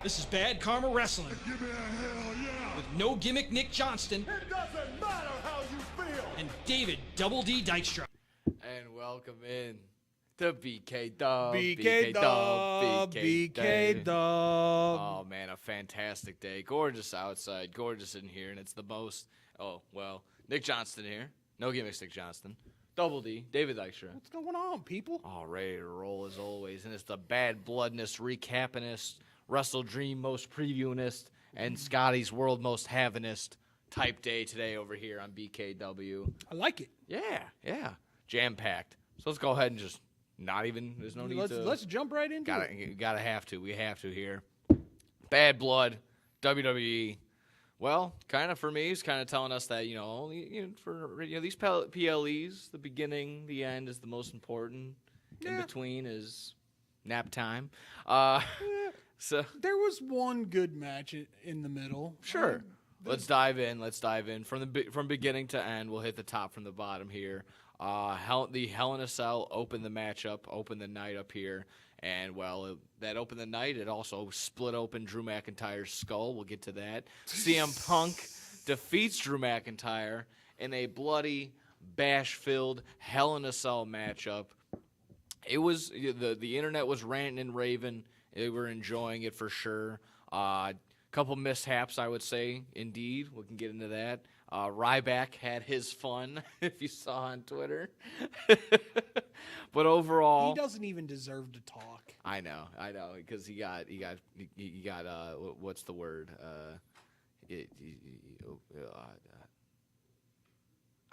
This is Bad Karma Wrestling. Give me a hell yeah! With no gimmick Nick Johnston. It doesn't matter how you feel! And David Double D Dykstra. And welcome in to BK Dub. BK Dub. Oh, man, a fantastic day. Gorgeous outside, gorgeous in here, and it's the most. Oh, well, Nick Johnston here. No gimmicks, Nick Johnston. Double D, David Dykstra. What's going on, people? All ready to roll as always. And it's the Bad Bloodness, Recappinist, WrestleDream most previewinist, and Scotty's World most havinist type day today over here on BKW. I like it. Yeah. Jam-packed. So let's go ahead and just not even, there's no need to. Let's jump right into it. We have to here. Bad Blood, WWE. Well, kind of for me, he's kind of telling us that, these PLEs, the beginning, the end is the most important. Yeah. In between is nap time. So there was one good match in the middle. Sure. Let's dive in. From beginning to end. We'll hit the top from the bottom here. The Hell in a Cell opened the matchup, opened the night up here. And, that opened the night. It also split open Drew McIntyre's skull. We'll get to that. CM Punk defeats Drew McIntyre in a bloody, bash-filled Hell in a Cell matchup. It was the internet was ranting and raving. They were enjoying it for sure. Couple mishaps, I would say, indeed. We can get into that. Ryback had his fun, if you saw on Twitter. But overall, he doesn't even deserve to talk. I know, because he got what's the word?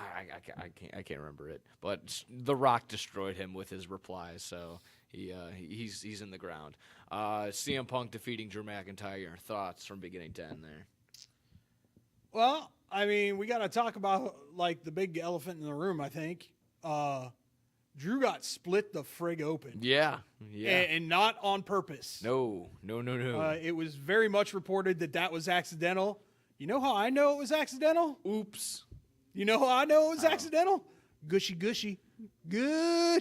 I can't remember it. But The Rock destroyed him with his replies, so he's in the ground. CM Punk defeating Drew McIntyre. Your thoughts from beginning to end there? Well, I mean, we got to talk about the big elephant in the room. I think Drew got split the frig open. Yeah, and not on purpose. No. It was very much reported that was accidental. You know how I know it was accidental? Oops. You know how I know it was accidental? Gushy. Oh, yeah.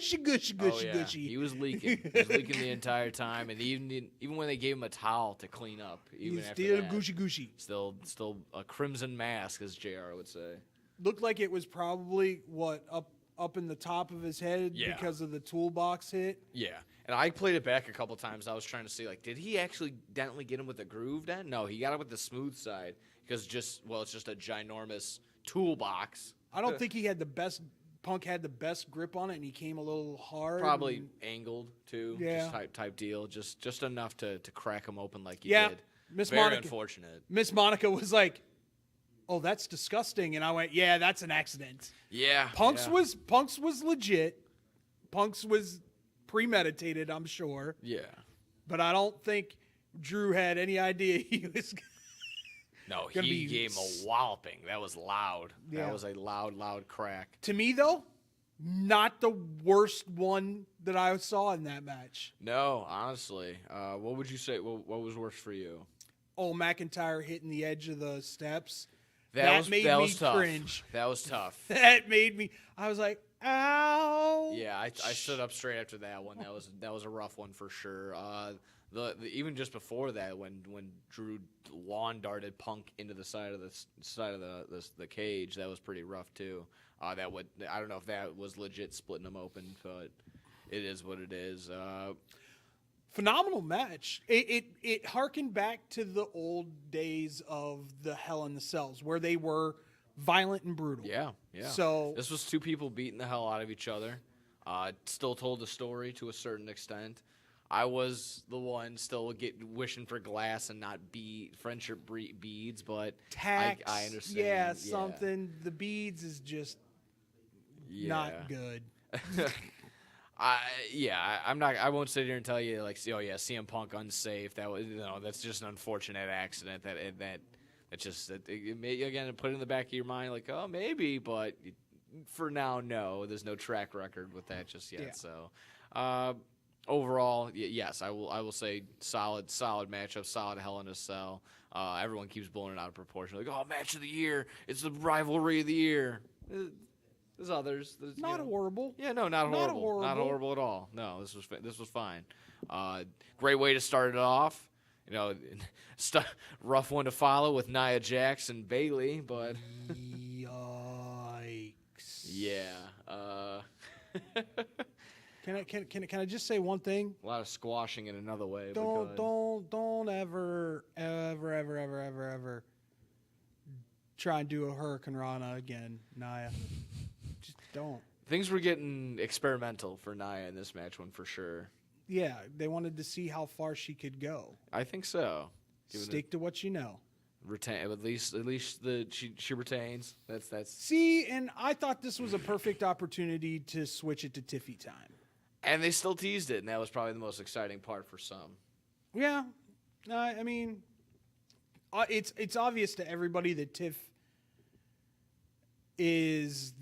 Gushy. He was leaking. He was leaking the entire time, and even when they gave him a towel to clean up, even after still that, gushy. Still a crimson mask, as JR would say. Looked like it was probably up in the top of his head because of the toolbox hit. Yeah, and I played it back a couple times. I was trying to see did he actually definitely get him with the groove then? No, he got it with the smooth side because it's just a ginormous toolbox. I don't think he had the best. Punk had the best grip on it, and he came a little hard. Probably angled too. Yeah, just type deal. Just enough to crack him open like he did. Very unfortunate. Miss Monica was like, "Oh, that's disgusting," and I went, "Yeah, that's an accident." Yeah. Punk's was legit. Punk's was premeditated, I'm sure. Yeah. But I don't think Drew had any idea he was. No, he gave him a walloping. That was loud. Yeah. That was a loud crack. To me, though, not the worst one that I saw in that match. No, honestly. What would you say? What was worse for you? Oh, McIntyre hitting the edge of the steps. That made me tough. cringe. That was tough. That made me. I was like, ow. Yeah, I stood up straight after that one. That was a rough one for sure. The even just before that, when Drew lawn darted Punk into the side of the cage, that was pretty rough too. I don't know if that was legit splitting them open, but it is what it is. Phenomenal match. It harkened back to the old days of the Hell in the Cells, where they were violent and brutal. Yeah. So this was two people beating the hell out of each other. Still told the story to a certain extent. I was the one still wishing for glass and not friendship beads, but tax. I understand. Yeah, something. The beads is just not good. I won't sit here and tell you CM Punk unsafe. That's just an unfortunate accident. It put it in the back of your mind maybe, but for now, no. There's no track record with that just yet. Yeah. So, overall, yes, I will say solid matchup, solid Hell in a Cell. Everyone keeps blowing it out of proportion. Match of the year. It's the rivalry of the year. There's others. Not horrible. Yeah, no, not horrible. Not horrible at all. No, this was fine. Great way to start it off. You know, rough one to follow with Nia Jax and Bayley, but Yikes. yeah. Can I just say one thing? A lot of squashing in another way. Don't ever try and do a Hurricane Rana again, Nia. Just don't. Things were getting experimental for Nia in this match one for sure. Yeah, they wanted to see how far she could go. I think so. Stick to what you know. Retain at least she retains. That's See, and I thought this was a perfect opportunity to switch it to Tiffy time. and they still teased it, and that was probably the most exciting part for some. Yeah, I mean, it's obvious to everybody that Tiff is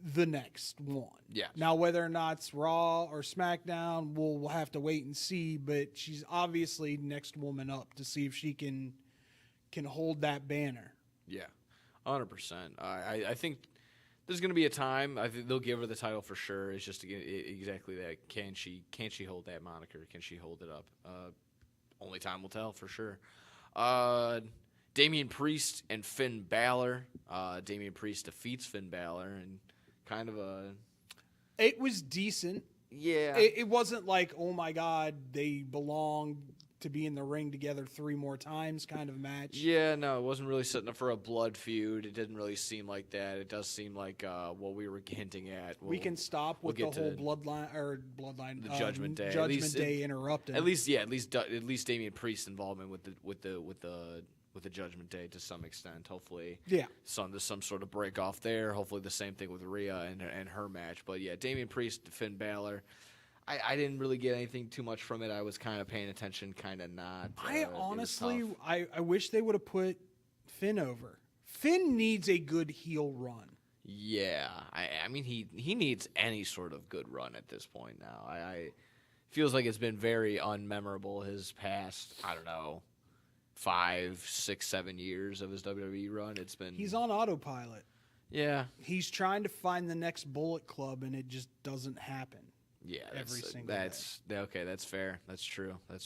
the next one. Yes. Now, whether or not it's Raw or SmackDown, we'll have to wait and see. But she's obviously next woman up to see if she can hold that banner. Yeah, 100%. I think there's going to be a time. I think they'll give her the title for sure. It's just to get exactly that. Can she hold that moniker? Can she hold it up? Only time will tell for sure. Damian Priest and Finn Balor. Damian Priest defeats Finn Balor and kind of a. It was decent. Yeah. It wasn't like, oh my God, they belong to be in the ring together 3 more times kind of match. Yeah, no, it wasn't really setting up for a blood feud. It didn't really seem like that. It does seem like what we were hinting at. We can stop with the whole bloodline, the Judgment Day. Judgment Day interrupting. At least Damian Priest's involvement with the Judgment Day to some extent. Hopefully, yeah. There's some sort of break off there. Hopefully, the same thing with Rhea and her match. But yeah, Damian Priest, Finn Balor. I didn't really get anything too much from it. I was kind of paying attention, kind of not. I honestly, I wish they would have put Finn over. Finn needs a good heel run. Yeah, I mean he needs any sort of good run at this point now. I feels like it's been very unmemorable his past. I don't know, 5, 6, 7 years of his WWE run. It's been He's on autopilot. Yeah, he's trying to find the next Bullet Club, and it just doesn't happen. Yeah, every single day. Okay. That's fair. That's true. If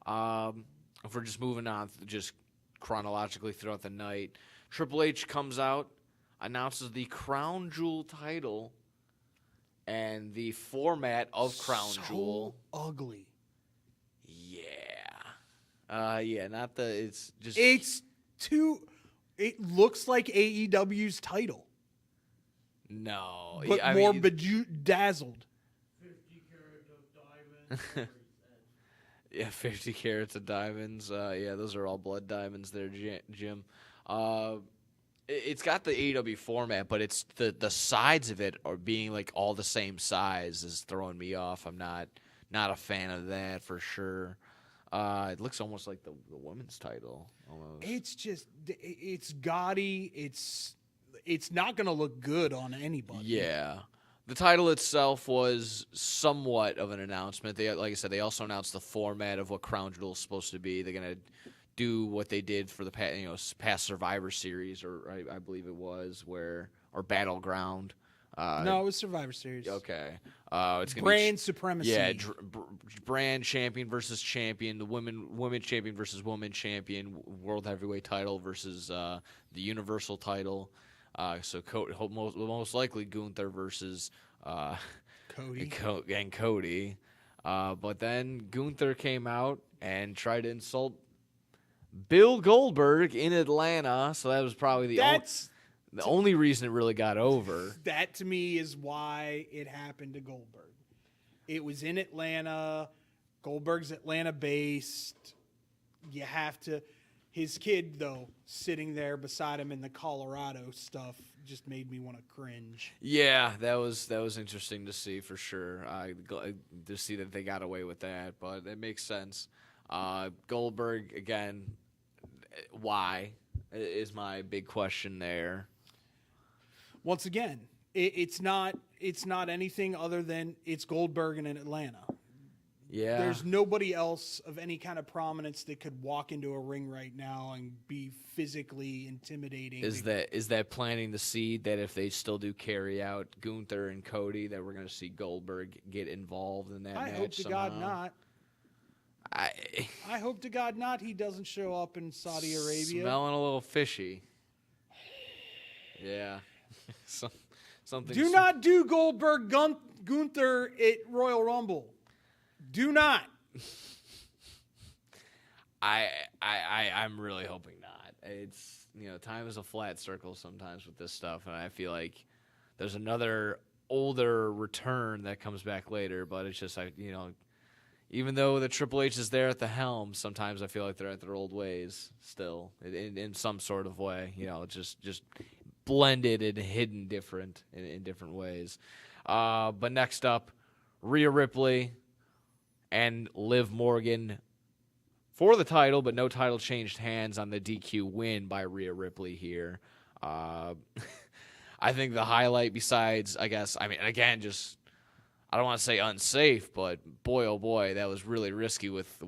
we're just moving on, just chronologically throughout the night, Triple H comes out, announces the Crown Jewel title, and the format of Crown Jewel. Ugly. Yeah. Yeah. Not the. It's just. It's too. It looks like AEW's title, no, but more bedazzled. 50 carats of diamonds. Yeah, 50 carats of diamonds. Yeah, those are all blood diamonds there, Jim. It's got the AEW format, but it's the sides of it are being like all the same size is throwing me off. I'm not a fan of that for sure. It looks almost like the women's title. Almost. It's just it's gaudy. It's not going to look good on anybody. Yeah. The title itself was somewhat of an announcement. They, like I said, they also announced the format of what Crown Jewel is supposed to be. They're going to do what they did for the past Survivor Series, or I believe it was, or Battleground. No, it was Survivor Series. Okay. It's gonna brand supremacy. Yeah, brand champion versus champion, the women champion versus woman champion, world heavyweight title versus the universal title. So most likely Gunther versus Cody. And Cody. But then Gunther came out and tried to insult Bill Goldberg in Atlanta. So that was probably the only reason it really got over. That to me is why it happened to Goldberg. It was in Atlanta. Goldberg's Atlanta based. You have to. His kid, though, sitting there beside him in the Colorado stuff just made me want to cringe. Yeah, that was interesting to see for sure. To see that they got away with that, but it makes sense. Goldberg again. Why is my big question there? Once again, it's not anything other than it's Goldberg in Atlanta. Yeah. There's nobody else of any kind of prominence that could walk into a ring right now and be physically intimidating. Is that planting the seed that if they still do carry out Gunther and Cody, that we're going to see Goldberg get involved in that match I hope to somehow? God not. I hope to God not. He doesn't show up in Saudi Arabia. Smelling a little fishy. Yeah. Something. Do not do Goldberg Gunther at Royal Rumble. Do not. I'm really hoping not. It's, time is a flat circle sometimes with this stuff, and I feel like there's another older return that comes back later, but it's just even though the Triple H is there at the helm, sometimes I feel like they're at their old ways still in some sort of way. Just blended and hidden different in different ways. But next up, Rhea Ripley and Liv Morgan for the title, but no title changed hands on the DQ win by Rhea Ripley here. I think the highlight besides, I don't want to say unsafe, but boy, oh boy, that was really risky with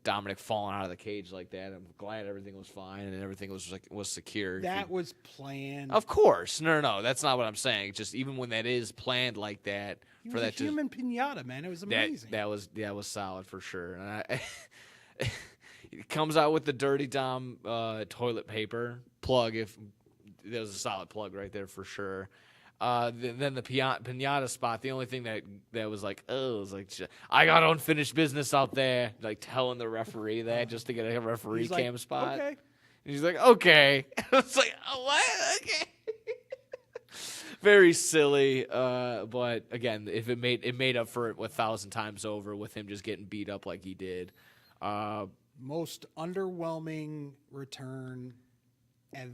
Dominic falling out of the cage like that. I'm glad everything was fine and everything was secure. That was planned. Of course. No, that's not what I'm saying. Just even when that is planned like that, He was a human pinata, man. It was amazing. That was solid for sure. And it comes out with the Dirty Dom toilet paper plug. If there was a solid plug right there for sure. Then the pinata spot. The only thing that was like, I got unfinished business out there. Like telling the referee that just to get a referee cam spot. Okay. And he's like, okay. It's like, oh, what? Okay. Very silly, but again, if it made up for it 1,000 times over with him just getting beat up like he did. Most underwhelming return ever.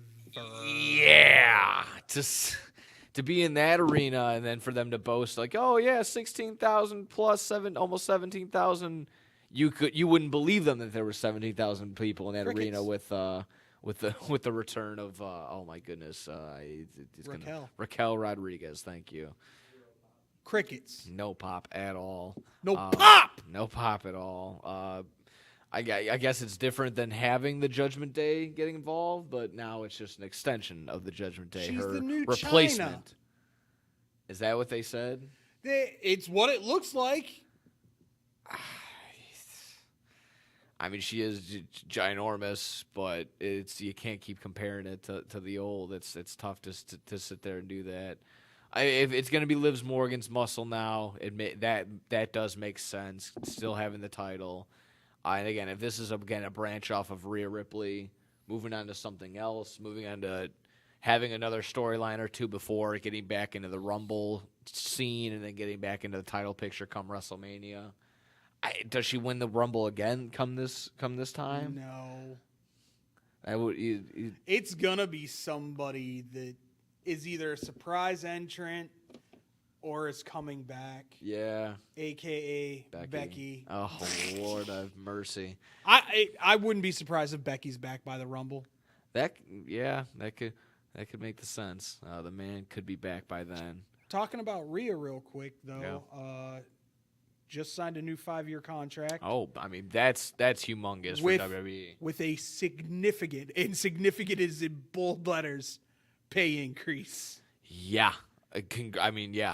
Yeah, to be in that arena and then for them to boast like, oh yeah, 16,000 plus almost 17,000. You wouldn't believe them that there were 17,000 people in that arena with the return of oh my goodness, Raquel Rodriguez. Thank you. Crickets. No pop at all. No pop. No pop at all. I guess it's different than having the Judgment Day getting involved, but now it's just an extension of the Judgment Day. She's her the new replacement. China. Is that what they said? It's what it looks like. I mean, she is ginormous, but you can't keep comparing it to the old. It's tough to sit there and do that. If it's going to be Liv Morgan's muscle now, that does make sense. Still having the title. And again, if this is a branch off of Rhea Ripley, moving on to something else, moving on to having another storyline or two before getting back into the Rumble scene and then getting back into the title picture come WrestleMania. Does she win the Rumble again come this time? No. It's It's gonna be somebody that is either a surprise entrant or is coming back. Yeah. AKA Becky. Oh, Lord have mercy. I wouldn't be surprised if Becky's back by the Rumble. That could make the sense. The man could be back by then. Talking about Rhea real quick though, just signed a new 5-year contract. Oh, I mean that's humongous for WWE. With a significant is in bold letters, pay increase. Yeah.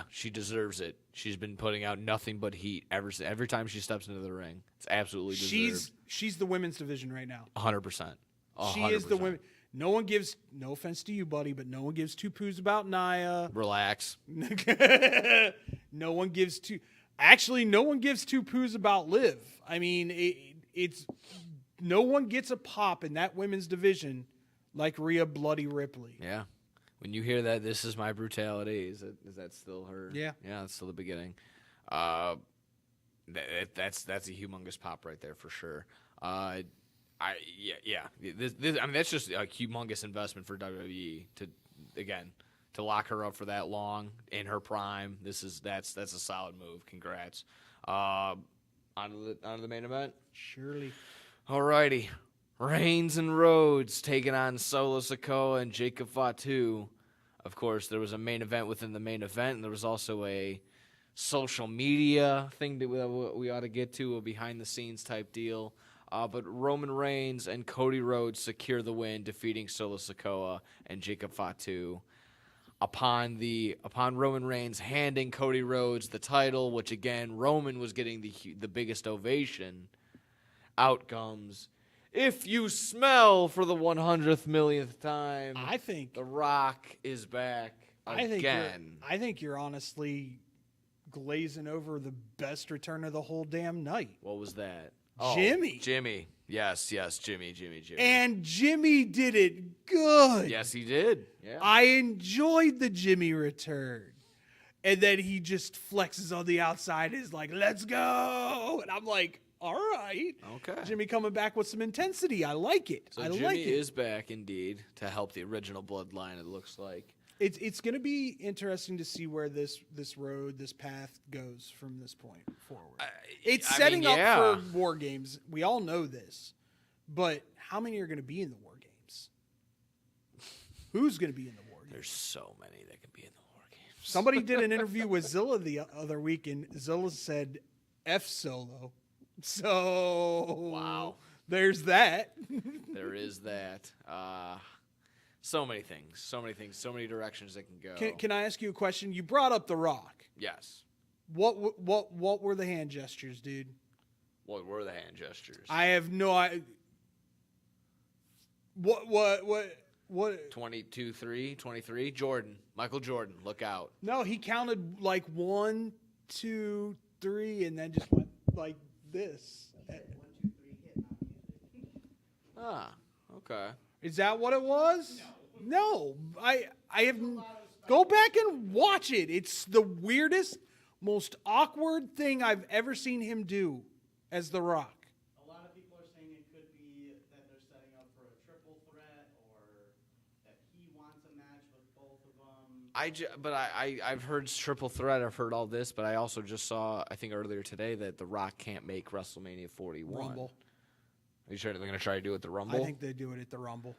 She deserves it. She's been putting out nothing but heat every time she steps into the ring. It's absolutely deserved. She's the women's division right now. 100%. She is the women. No one gives, no offense to you, buddy, but no one gives two poos about Nia. Relax. No one gives two poos about Liv. I mean, it's no one gets a pop in that women's division like Rhea Bloody Ripley. Yeah. When you hear that, this is my brutality. Is that still her? Yeah. Yeah, that's still the beginning. That's a humongous pop right there for sure. That's just a humongous investment for WWE to lock her up for that long in her prime. That's a solid move. Congrats. On to the main event. Surely. Alrighty. Reigns and Rhodes taking on Solo Sikoa and Jacob Fatu. Of course, there was a main event within the main event, and there was also a social media thing that we ought to get to, a behind-the-scenes type deal. But Roman Reigns and Cody Rhodes secure the win, defeating Solo Sikoa and Jacob Fatu. Upon Roman Reigns handing Cody Rhodes the title, which again Roman was getting the biggest ovation. out comes, if you smell for the 100th millionth time, I think The Rock is back again. I think you're honestly glazing over the best return of the whole damn night. What was that? Jimmy. Jimmy. Yes, Jimmy. And Jimmy did it good. Yes, he did. Yeah. I enjoyed the Jimmy return. And then he just flexes on the outside, is like, let's go. And I'm like, all right. Okay. Jimmy coming back with some intensity. I like it. So I Jimmy like it. is back indeed to help the original bloodline, it looks like. It's going to be interesting to see where this path goes from this point forward. It's setting up for War Games. We all know this. But how many are going to be in the War Games? Who's going to be in the War Games? There's so many that can be in the War Games. Somebody did an interview with Zilla the other week, and Zilla said F Solo. So wow, there's that. There is that. So many things, so many directions that can go. Can I ask you a question? You brought up The Rock. Yes. What were the hand gestures, dude? What were the hand gestures? I have no idea. What? 22, 3, 23. Michael Jordan, look out. No, he counted like 1, 2, 3, and then just went like this. 1, 2, 3, hit. Ah, okay. Is that what it was? No. I have. Go back and watch it. It's the weirdest, most awkward thing I've ever seen him do as The Rock. A lot of people are saying it could be that they're setting up for a triple threat, or that he wants a match with both of them. I've heard triple threat. I've heard all this, but I also just saw, I think earlier today, that The Rock can't make WrestleMania 41. Rumble. Are you sure they're going to try to do it at the Rumble? I think they do it at the Rumble.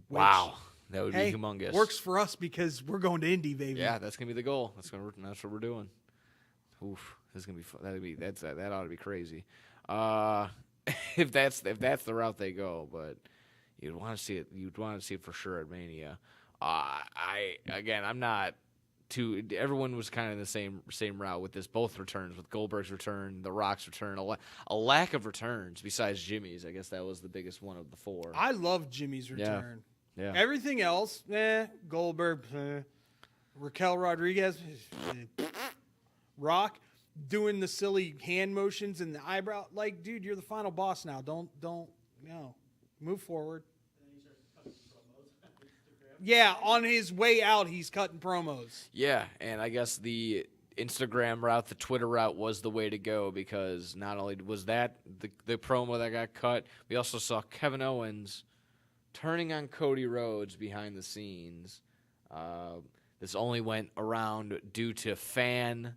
Wow, that would Hey, be humongous. works for us because we're going to Indy, baby. Yeah, that's gonna be the goal. That's what we're doing. Oof, this is gonna be fun. That ought to be crazy. If that's the route they go, but you'd want to see it. You'd want to see it for sure at Mania. I'm not too. Everyone was kind of in the same route with this. Both returns, with Goldberg's return, The Rock's return, a lack of returns besides Jimmy's. I guess that was the biggest one of the four. I love Jimmy's return. Yeah. Everything else, Goldberg, Raquel Rodriguez, Rock, doing the silly hand motions and the eyebrow. Like, dude, you're the final boss now. Don't, move forward. Yeah, on his way out, he's cutting promos. Yeah, and I guess the Instagram route, the Twitter route was the way to go because not only was that the promo that got cut, we also saw Kevin Owens turning on Cody Rhodes behind the scenes. This only went around due to fan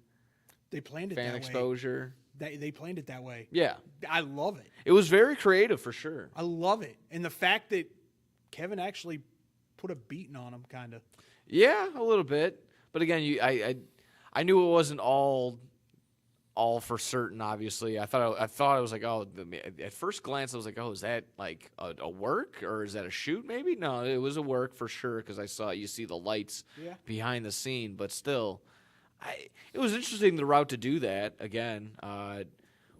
They planned it that exposure. way. They planned it that way. Yeah. I love it. It was very creative for sure. I love it. And the fact that Kevin actually put a beating on him, kind of. Yeah, a little bit. But again, I knew it wasn't all for certain. Obviously, I thought it was like, at first glance, I was like, is that like a work or is that a shoot? Maybe no, it was a work for sure because you see the lights behind the scene. But still, it was interesting the route to do that again.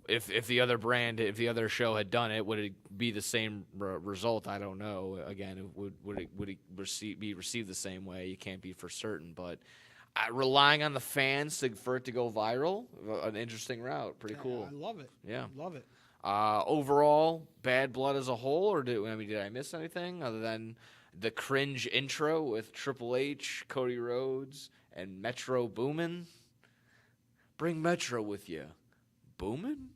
If the other show had done it, would it be the same result? I don't know. Again, would it be received the same way? You can't be for certain, but. Relying on the fans for it to go viral, an interesting route. Pretty cool. I love it. Yeah. Love it. Overall, Bad Blood as a whole, or did I miss anything other than the cringe intro with Triple H, Cody Rhodes, and Metro Boomin? Bring Metro with you. Boomin?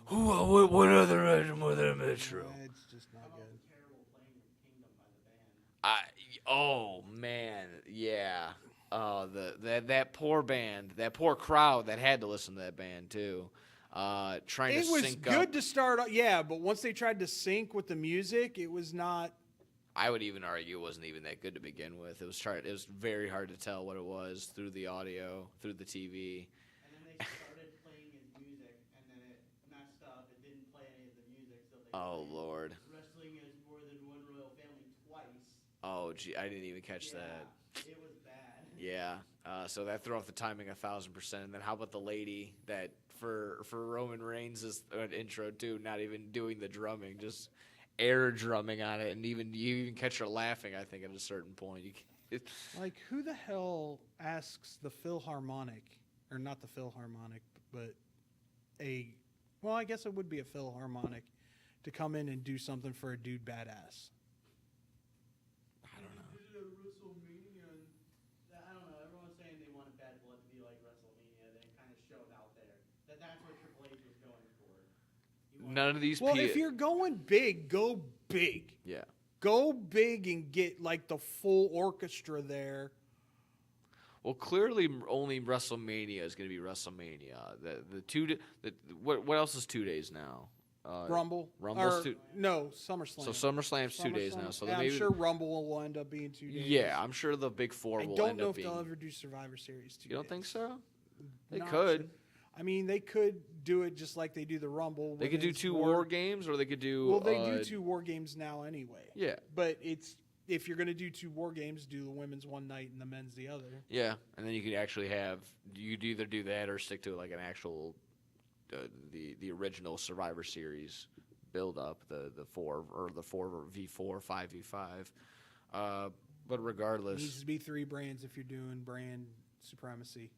What other item with a Metro? It's just not good. Terrible playing in Kingdom by the band. Oh man, yeah. Oh, that poor band, that poor crowd that had to listen to that band too. Trying to sync up. It was good to start, but once they tried to sync with the music, it was not. I would even argue it wasn't even that good to begin with. It was very hard to tell what it was through the audio, through the TV. And then they started playing his music, and then it messed up. It didn't play any of the music, so they. Oh Lord. Wrestling is more than one royal family twice. Oh gee, I didn't even catch that. It was bad. Yeah, So that threw off the timing 1,000%. And then how about the lady that for Roman Reigns is an intro too, not even doing the drumming, just air drumming on it, and you even catch her laughing. I think at a certain point, Like, who the hell asks the Philharmonic, or not the Philharmonic, but well, I guess it would be a Philharmonic, to come in and do something for a dude badass? I don't know. Did it at WrestleMania, and I don't know. Everyone's saying they wanted Bad Blood to be like WrestleMania. They kind of showed out there that's what Triple H was going for. None of these. Well, if you're going big, go big. Yeah. Go big and get like the full orchestra there. Well, clearly only WrestleMania is going to be WrestleMania. What else is 2 days now? Rumble. Rumble's No, SummerSlam. So SummerSlam's 2 days now. So yeah, maybe, I'm sure Rumble will end up being 2 days. Yeah, I'm sure the Big Four I will don't end know up if being. they'll ever do Survivor Series 2 You don't days. think so? They Not could. sure. I mean, they could do it just like they do the Rumble. They could do Women's 2 war games, or they could do. Well, they do 2 war games now anyway. Yeah. But if you're going to do 2 war games, do the women's one night and the men's the other. Yeah, and then you could actually have you'd either do that or stick to like an actual the original Survivor Series build up the 4v4 5v5. But regardless, It needs to be 3 brands if you're doing brand supremacy.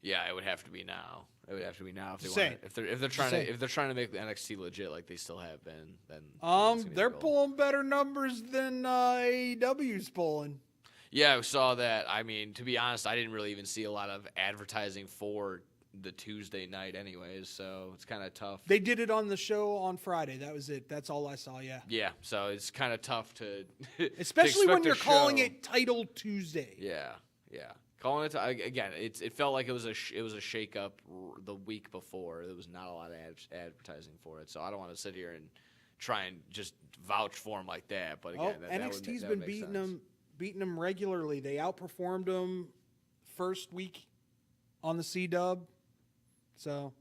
yeah, it would have to be now. It would have to be now if they Just want. saying. If they're trying to make the NXT legit like they still have been, then it's gonna be They're the goal. pulling better numbers than AEW's pulling. Yeah, I saw that. I mean, to be honest, I didn't really even see a lot of advertising for the Tuesday night anyways, so it's kind of tough. They did it on the show on Friday. That was it. That's all I saw, yeah. Yeah, so it's kind of tough to Especially to when expect you're a calling show. it Title Tuesday. Yeah. Calling it again. It felt like it was a shake up the week before. There was not a lot of advertising for it, so I don't want to sit here and try and just vouch for them like that. But again, NXT's that would been make beating them regularly. They outperformed them first week on the C-Dub. So,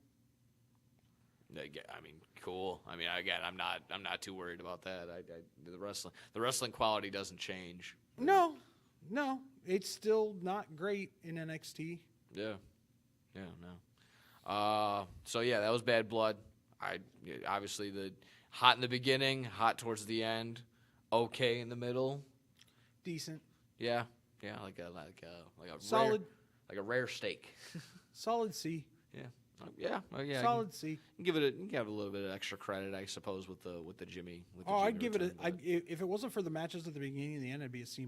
I mean, cool. I mean, again, I'm not too worried about that. The wrestling quality doesn't change. no, it's still not great in NXT. Yeah, no. So yeah, that was Bad Blood. Obviously the hot in the beginning, hot towards the end, okay in the middle. Decent. Yeah, like a Solid. rare steak. Solid C. Yeah. Solid C. Give it a little bit of extra credit, I suppose, with the Jimmy. With the Oh, Jimmy I'd give it return, if it wasn't for the matches at the beginning and the end, it'd be a C-.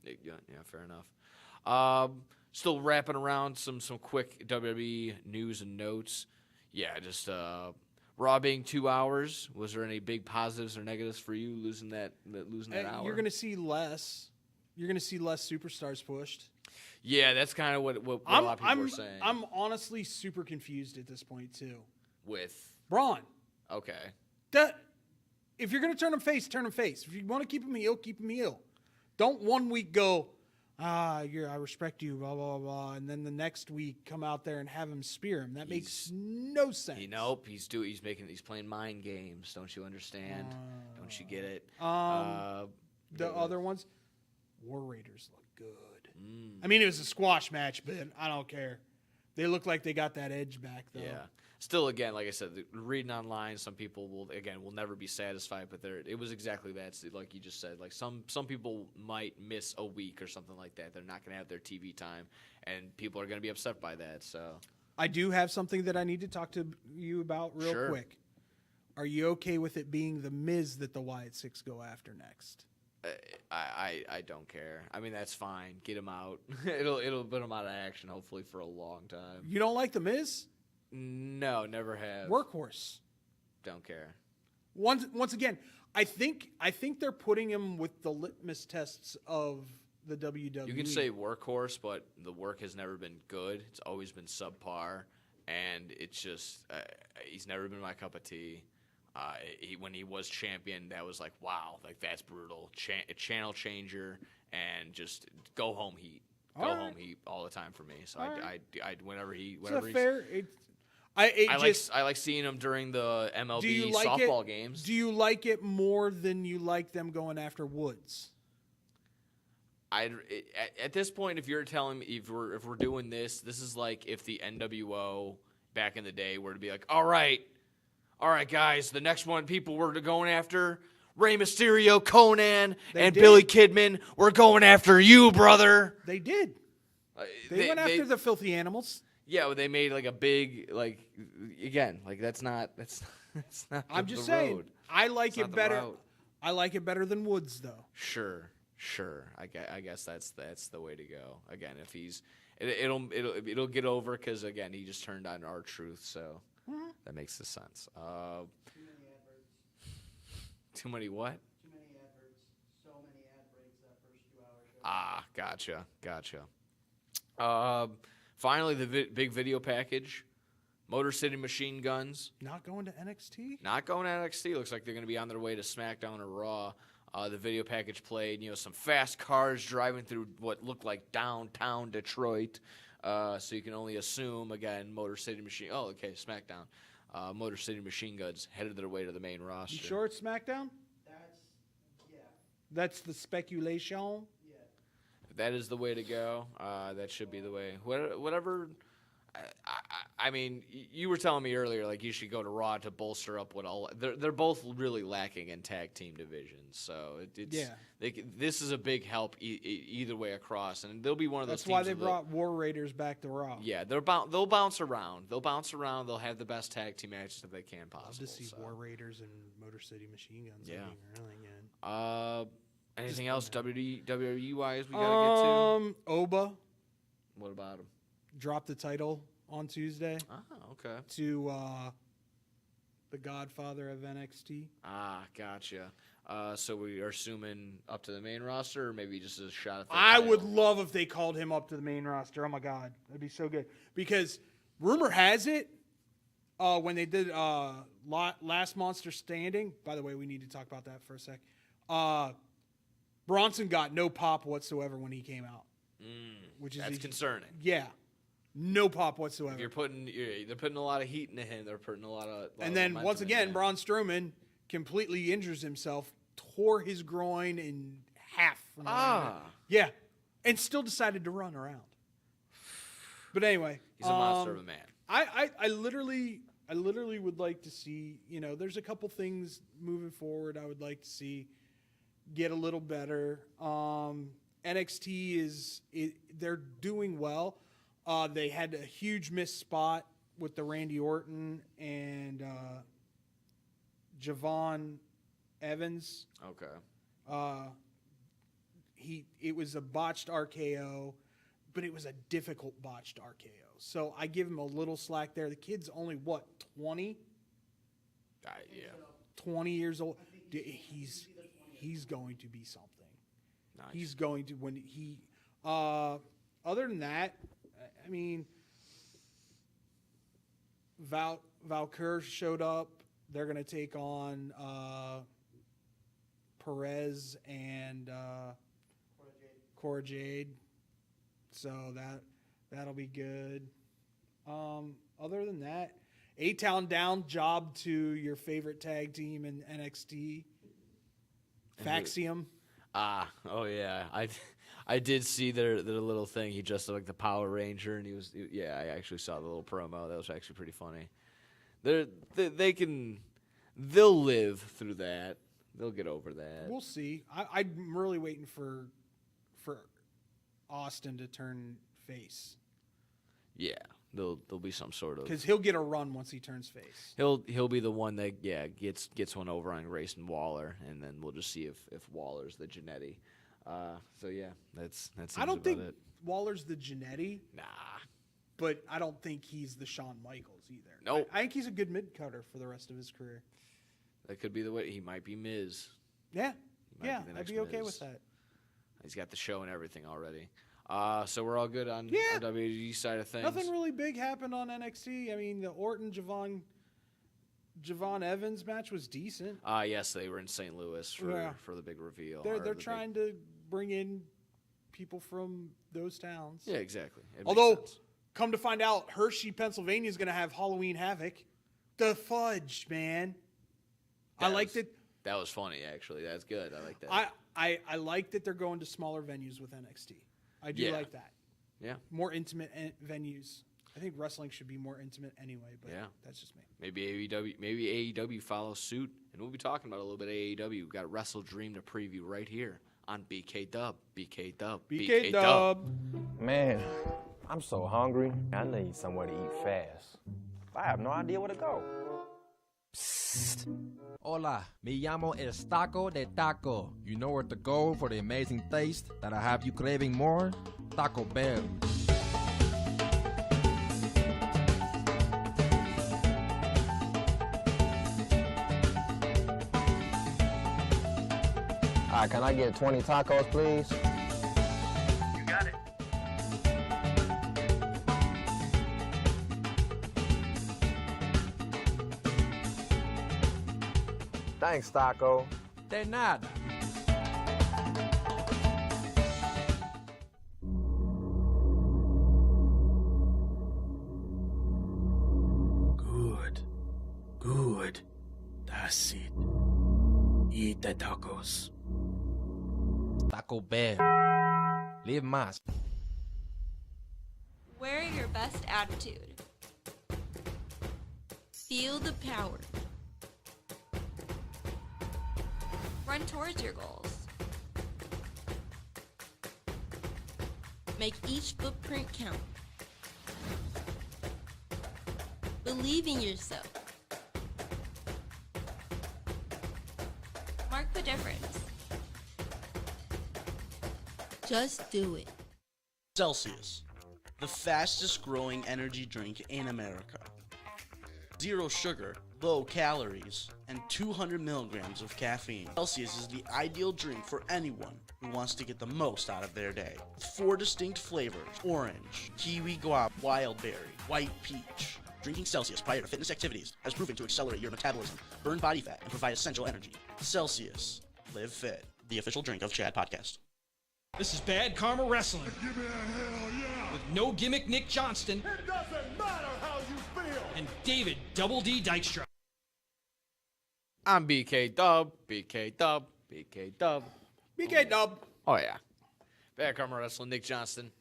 Yeah, fair enough. Still wrapping around some quick WWE news and notes. Yeah, just Raw being 2 hours. Was there any big positives or negatives for you losing that hour? You're going to see less. You're going to see less superstars pushed. Yeah, that's kind of what a lot of people are saying. I'm honestly super confused at this point too. With Braun. okay, If you're going to turn him face, turn him face. If you want to keep him heel, keep him heel. Don't 1 week go, I respect you, blah, blah, blah, and then the next week come out there and have him spear him. That makes no sense. He's playing mind games. Don't you understand? Don't you get it? The other ones, War Raiders look good. I mean, it was a squash match, but I don't care. They look like they got that edge back, though. Yeah. Still, again, like I said, reading online, some people will never be satisfied. But it was exactly that, like you just said. Like some people might miss a week or something like that. They're not going to have their TV time, and people are going to be upset by that. So I do have something that I need to talk to you about real quick. Are you okay with it being the Miz that the Wyatt Six go after next? I don't care. I mean, that's fine. Get him out. It'll put him out of action, hopefully, for a long time. You don't like the Miz? No, never have. Workhorse. Don't care. Once again, I think they're putting him with the litmus tests of the WWE. You can say workhorse, but the work has never been good. It's always been subpar, and it's just he's never been my cup of tea. When he was champion, that was like, wow, like that's brutal. Channel changer, and just go home heat. Go home heat all the time for me. So whenever he's fair. I like seeing him during the MLB softball games. Do you like it more than you like them going after Woods? At this point, if you're telling me if we're doing this is like if the NWO back in the day were to be like, all right, guys, the next one people were going after Rey Mysterio, Conan, and Billy Kidman. We're going after you, brother. They did. They went after the filthy animals. Yeah, well, they made like a big that's not. I'm just saying. I like it better. I like it better than Woods, though. Sure. I guess that's the way to go. Again, if it'll get over because again he just turned on R-Truth, so that makes the sense. Too many adverts. Too many what? Too many adverts. So many ad breaks that first 2 hours. Gotcha. Finally, the big video package. Motor City Machine Guns. Not going to NXT? Not going to NXT. Looks like they're going to be on their way to SmackDown or Raw. The video package played, some fast cars driving through what looked like downtown Detroit. So you can only assume, again, Motor City Machine. Oh, okay, SmackDown. Motor City Machine Guns headed their way to the main roster. You sure it's SmackDown? That's the speculation. Yeah. If that is the way to go. That should be the way. Whatever. I mean, you were telling me earlier, like you should go to Raw to bolster up what all. They're both really lacking in tag team divisions, so this is a big help either way across, and they'll be one of those. That's why they brought War Raiders back to Raw. Yeah, they'll bounce around. They'll have the best tag team matches that they can possible. I'll just see War Raiders and Motor City Machine Guns. Yeah. Really good. Anything else WWE wise we gotta get to? Oba. What about him? Dropped the title on Tuesday. Okay. To the Godfather of NXT. Gotcha. So we are assuming up to the main roster, or maybe just a shot at the I title? would love if they called him up to the main roster. Oh my God, that'd be so good. Because rumor has it, when they did Last Monster Standing. By the way, we need to talk about that for a sec. Bronson got no pop whatsoever when he came out, which is concerning. Yeah. No pop whatsoever. They're putting a lot of heat into him. They're putting a lot of. And then once again, Braun Strowman completely injures himself, tore his groin in half. Yeah, and still decided to run around. But anyway, he's a monster of a man. I literally would like to see. There's a couple things moving forward. I would like to see get a little better. NXT they're doing well. They had a huge missed spot with the Randy Orton and Javon Evans. Okay. It was a botched RKO, but it was a difficult botched RKO. So I give him a little slack there. The kid's only 20? Yeah. 20 years old. He's going to be something. Nice. He's going to other than that, I mean, Valkyr showed up. They're going to take on Perez and Cora Jade. So that'll be good. Other than that, A-Town down, job to your favorite tag team in NXT, Faxium. Oh yeah. I did see their little thing. He dressed like the Power Ranger, and I actually saw the little promo. That was actually pretty funny. They'll live through that. They'll get over that. We'll see. I'm really waiting for Austin to turn face. Yeah, there'll be some sort of, because he'll get a run once he turns face. He'll be the one that gets one over on Grayson Waller, and then we'll just see if Waller's the Jannetty. So yeah, that's. I don't think Waller's the Jannetty. Nah, but I don't think he's the Shawn Michaels either. Nope. I think he's a good mid-cutter for the rest of his career. That could be the way. He might be Miz. Yeah, I'd be okay with that. He's got the show and everything already. So we're all good on our WWE side of things. Nothing really big happened on NXT. I mean, the Orton Javon Evans match was decent. Yes, they were in St. Louis for the big reveal. They're trying to bring in people from those towns. Yeah, exactly. Although, come to find out, Hershey, Pennsylvania is going to have Halloween Havoc. The fudge, man. I liked it. That was funny, actually. That's good. I like that. I like that they're going to smaller venues with NXT. I do like that. Yeah. More intimate venues. I think wrestling should be more intimate anyway, but that's just me. Maybe AEW follows suit, and we'll be talking about a little bit of AEW. We've got WrestleDream to preview right here on BK Dub. BK Dub. BK Dub. Man, I'm so hungry. I need somewhere to eat fast. I have no idea where to go. Psst. Hola, me llamo El Taco de Taco. You know where to go for the amazing taste that'll have you craving more? Taco Bell. All right, can I get 20 tacos, please? You got it. Thanks, Taco. De nada. Good. That's it. Eat the tacos. Taco Bell. Live más. Wear your best attitude. Feel the power. Run towards your goals. Make each footprint count. Believe in yourself. Mark the difference. Just do it. Celsius, the fastest growing energy drink in America. 0 sugar, low calories, and 200 milligrams of caffeine. Celsius is the ideal drink for anyone who wants to get the most out of their day. With 4 distinct flavors: orange, kiwi guava, wild berry, white peach. Drinking Celsius prior to fitness activities has proven to accelerate your metabolism, burn body fat, and provide essential energy. Celsius. Live fit. The official drink of Chad Podcast. This is Bad Karma Wrestling. Give me a hell yeah. With No Gimmick Nick Johnston. It doesn't matter how you feel. And David Double D Dykstra. I'm BK Dub. BK Dub. BK Dub. BK Dub. Oh, yeah. Bad Karma Wrestling, Nick Johnston.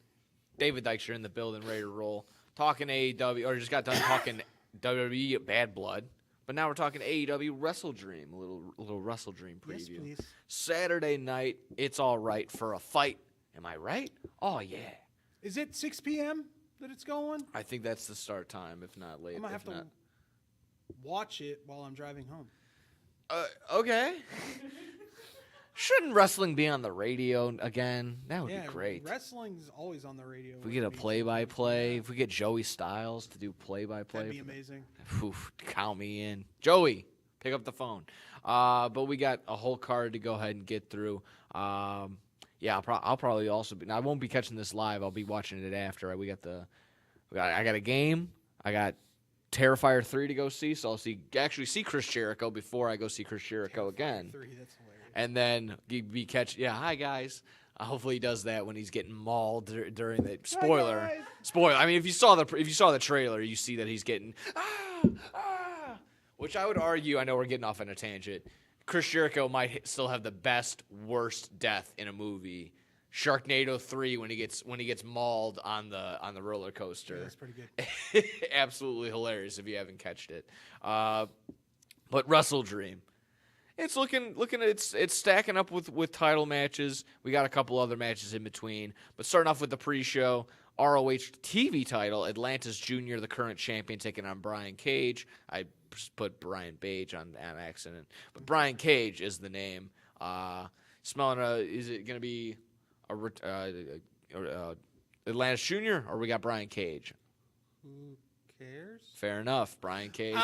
David Dykstra in the building, ready to roll. Talking AEW, or just got done talking WWE Bad Blood. But now we're talking AEW WrestleDream, a little WrestleDream preview. Yes, please. Saturday night, it's all right for a fight. Am I right? Oh, yeah. Is it 6 p.m. that it's going? I think that's the start time, if not late. I'm going to have to watch it while I'm driving home. Okay. Shouldn't wrestling be on the radio again? That would be great. Wrestling's always on the radio. If we get a play-by-play, if we get Joey Styles to do play-by-play. That'd be amazing. Oof, count me in. Joey, pick up the phone. But we got a whole card to go ahead and get through. Yeah, I'll probably also be. Now, I won't be catching this live. I'll be watching it after. I got a game. I got Terrifier 3 to go see, so I'll actually see Chris Jericho before I go see Chris Jericho again. 3, that's hilarious. And then be catch. Yeah, hi guys. Hopefully he does that when he's getting mauled during the spoiler. Spoiler. I mean, if you saw the trailer, you see that he's getting which I would argue. I know we're getting off on a tangent. Chris Jericho might still have the best worst death in a movie. Sharknado 3 when he gets mauled on the roller coaster. Yeah, that's pretty good. Absolutely hilarious if you haven't catched it. But WrestleDream. It's it's stacking up with title matches. We got a couple other matches in between. But starting off with the pre-show, ROH TV title, Atlantis Jr., the current champion, taking on Brian Cage. I put Brian Page on accident. But Brian Cage is the name. Is it going to be Atlantis Jr. or we got Brian Cage? Who cares? Fair enough, Brian Cage.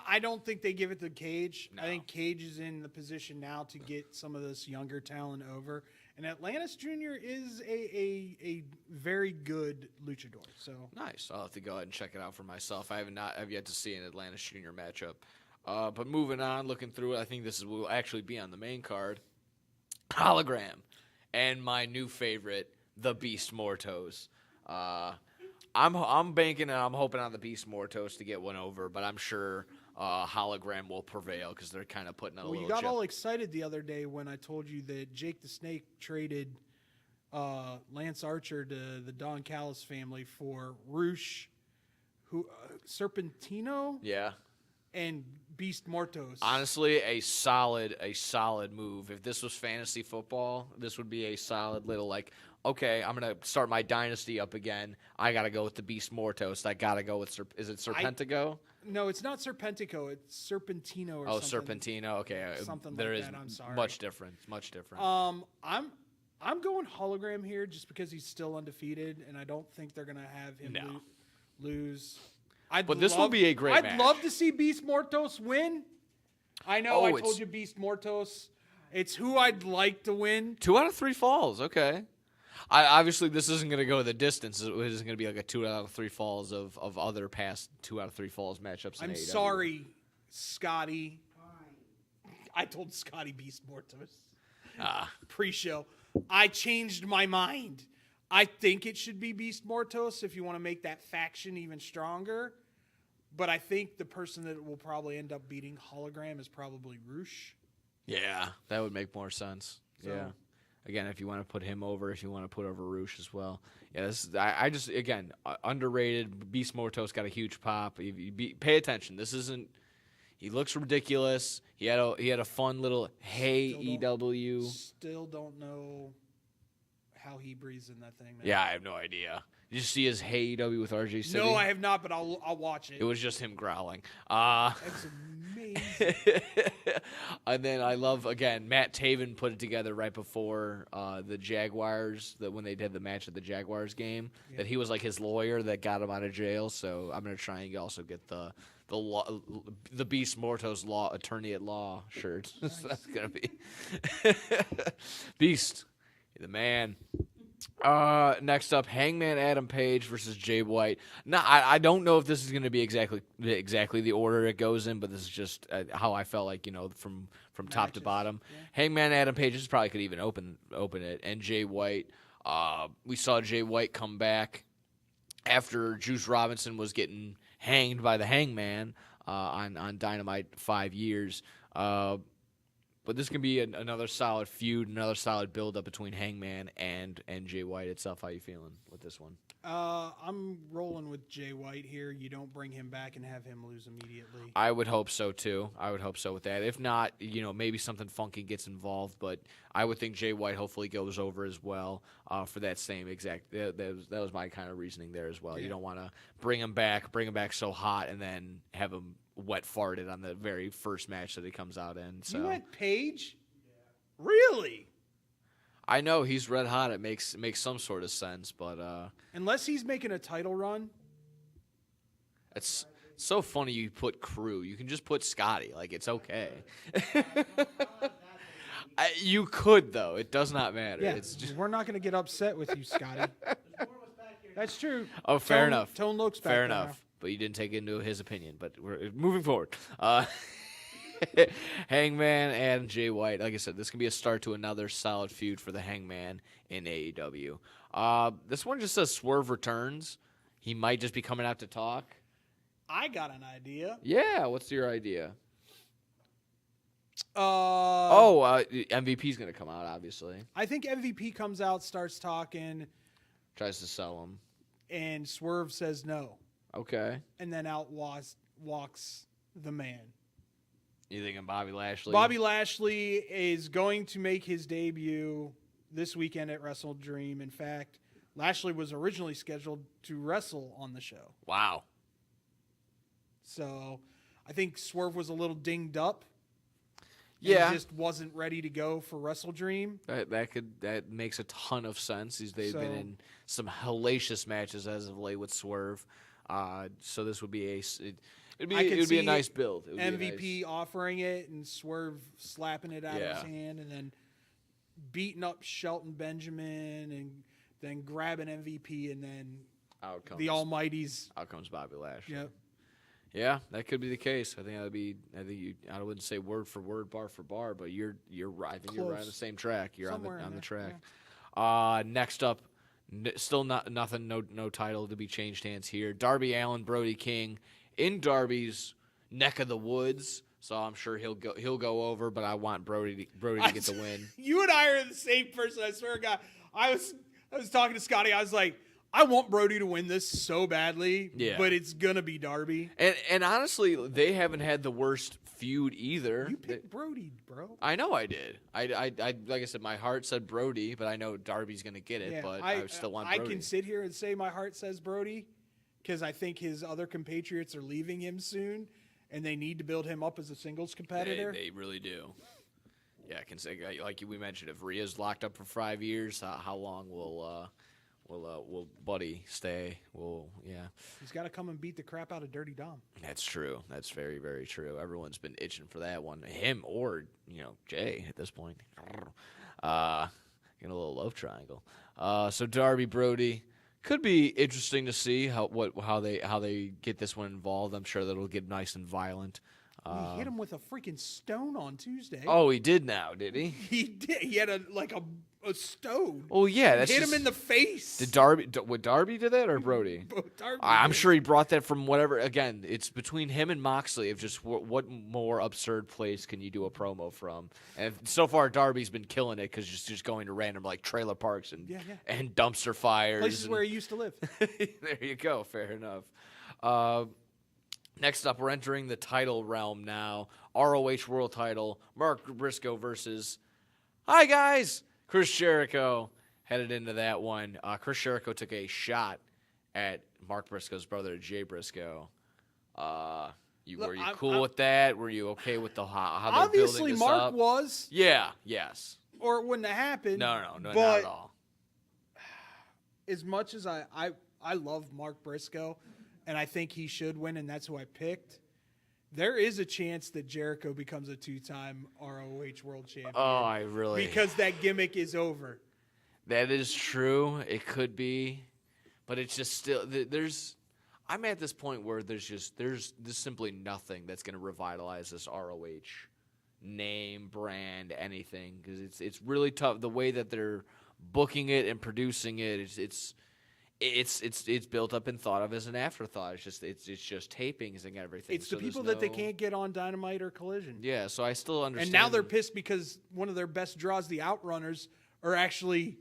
I don't think they give it to Cage. No. I think Cage is in the position now to get some of this younger talent over. And Atlantis Jr. is a very good luchador. So Nice. I'll have to go ahead and check it out for myself. I have yet to see an Atlantis Jr. matchup. But moving on, looking through it, I think will actually be on the main card. Hologram. And my new favorite, the Beast Mortos. I'm banking and I'm hoping on the Beast Mortos to get one over, but I'm sure hologram will prevail because they're kind of putting a Well, little. you got chip. all excited the other day when I told you that Jake the Snake traded Lance Archer to the Don Callis family for Roosh, Serpentino, Yeah. and Beast Mortos. Honestly, a solid move. If this was fantasy football, this would be a solid little like, okay, I'm gonna start my dynasty up again. I gotta go with the Beast Mortos. I gotta go with is it Serpentico? No, it's not Serpentico. It's Serpentino or something. Serpentino. Okay, Something there like is that. I'm sorry. much different. Much different. I'm going hologram here just because he's still undefeated, and I don't think they're gonna have him lose. But this will be a great match. I'd love to see Beast Mortos win. I know I told you Beast Mortos. It's who I'd like to win. 2 out of 3 falls. Okay. Obviously, this isn't going to go the distance. It isn't going to be like a 2 out of 3 falls of other past 2 out of 3 falls matchups. I'm sorry, Scotty. I told Scotty Beast Mortos pre-show. I changed my mind. I think it should be Beast Mortos if you want to make that faction even stronger. But I think the person that will probably end up beating Hologram is probably Roosh. Yeah, that would make more sense. Yeah. Again, if you want to put him over, if you want to put over Roosh as well. Yeah, I just, again, underrated. Beast Mortos got a huge pop. Pay attention. This isn't, he looks ridiculous. He had a fun little, hey, EW. Still don't know how he breathes in that thing, man. Yeah, I have no idea. Did you see his Hey EW with RJ City? No, I have not, but I'll watch it. It was just him growling. That's amazing. And then I love, again, Matt Taven put it together right before the Jaguars, when they did the match at the Jaguars game, that he was like his lawyer that got him out of jail. So I'm going to try and also get the Beast Mortos law attorney at law shirt. Nice. That's going to be Beast. The man. Next up, Hangman Adam Page versus Jay White. Now, I don't know if this is going to be exactly the order it goes in, but this is just how I felt like, from top to bottom. Yeah. Hangman Adam Page just probably could even open it, and Jay White. We saw Jay White come back after Juice Robinson was getting hanged by the Hangman on Dynamite 5 years. But this can be another solid feud, another solid build-up between Hangman and Jay White itself. How you feeling with this one? I'm rolling with Jay White here. You don't bring him back and have him lose immediately. I would hope so, too. I would hope so with that. If not, maybe something funky gets involved. But I would think Jay White hopefully goes over as well for that same exact – that was my kind of reasoning there as well. Yeah. You don't want to bring him back so hot and then have him – wet farted on the very first match that he comes out in. So. You went Page? Yeah. Really? I know he's red hot. It makes some sort of sense, but unless he's making a title run. It's so funny you put crew. You can just put Scotty. Like, it's okay. You could, though. It does not matter. Yeah, it's just... We're not going to get upset with you, Scotty. That's true. Oh, fair enough. Tone looks back fair there enough. Now. But you didn't take into his opinion. But we're moving forward. Hangman and Jay White. Like I said, this can be a start to another solid feud for the Hangman in AEW. This one just says Swerve returns. He might just be coming out to talk. I got an idea. Yeah, what's your idea? MVP's going to come out, obviously. I think MVP comes out, starts talking. Tries to sell him. And Swerve says no. Okay. And then out walks the man. You thinking Bobby Lashley? Bobby Lashley is going to make his debut this weekend at WrestleDream. In fact, Lashley was originally scheduled to wrestle on the show. Wow. So I think Swerve was a little dinged up. Yeah. Just wasn't ready to go for WrestleDream. That makes a ton of sense. They've been in some hellacious matches as of late with Swerve. So this would be it would be a nice build. MVP offering it and Swerve slapping it out of his hand and then beating up Shelton Benjamin and then grabbing MVP and then the Almighty's. Out comes Bobby Lashley. Yep. Yeah, that could be the case. I think I wouldn't say word for word, bar for bar, but you're right. I think you're right on the same track. You're on the track. Yeah. Next up, Still nothing. No title to be changed hands here. Darby Allin, Brody King in Darby's neck of the woods. So I'm sure he'll go over, but I want Brody to get the win. You and I are the same person. I swear to God. I was talking to Scotty. I was like, I want Brody to win this so badly, but it's gonna be Darby. And honestly, they haven't had the worst feud either. You picked Brody, bro. I know I did. I like I said, my heart said Brody, but I know Darby's gonna get it. But I still want Brody. I can sit here and say my heart says Brody because I think his other compatriots are leaving him soon, and they need to build him up as a singles competitor. They really do. Yeah, I can say, like we mentioned, if Rhea's locked up for 5 years, how long will Buddy stay? He's got to come and beat the crap out of Dirty Dom. That's true. That's very, very true. Everyone's been itching for that one. Him or Jay at this point. Getting a little love triangle. So Darby Brody could be interesting to see how they get this one involved. I'm sure that'll get nice and violent. He hit him with a freaking stone on Tuesday. Oh, he did now, did he? He did. He had a stone. Oh yeah, that's hit him in the face. Did Darby do that or Brody? Darby I'm did. sure he brought that from whatever. Again, it's between him and Moxley of just what more absurd place can you do a promo from? And so far, Darby's been killing it because just going to random like trailer parks and dumpster fires, places where he used to live. There you go. Fair enough. Next up, we're entering the title realm now. ROH World Title. Mark Briscoe versus, hi guys, Chris Jericho. Headed into that one. Chris Jericho took a shot at Mark Briscoe's brother, Jay Briscoe. Were you cool with that? Were you okay with how they're obviously building this Mark up? was. Yeah. Yes. Or it wouldn't have happened. No, not at all. As much as I love Mark Briscoe, and I think he should win, and that's who I picked. There is a chance that Jericho becomes a 2-time ROH World Champion. Oh, because that gimmick is over. That is true. It could be, but it's just still I'm at this point where there's simply nothing that's going to revitalize this ROH name, brand, anything, because it's really tough the way that they're booking it and producing it. It's built up and thought of as an afterthought. It's just tapings and everything. It's the people that they can't get on Dynamite or Collision. Yeah, so I still understand. And now they're pissed because one of their best draws, the Outrunners, are actually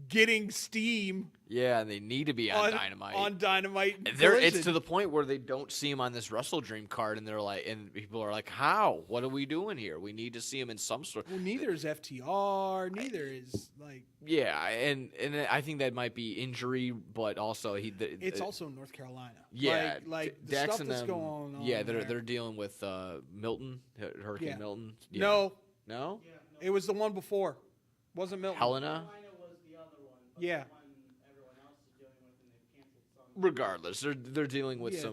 getting steam. Yeah, and they need to be on Dynamite. On Dynamite. It's to the point where they don't see him on this WrestleDream card, and they're like, and people are like, "How? What are we doing here? We need to see him in some sort." Well, neither is FTR. Neither is like. Yeah, and I think that might be injury, but also it's also North Carolina. Yeah, like the Dax stuff that's going on. Yeah, they're dealing with Milton, Hurricane Milton. Yeah. No. No. It was the one before. Wasn't Milton. Helena. Yeah. Regardless, they're dealing with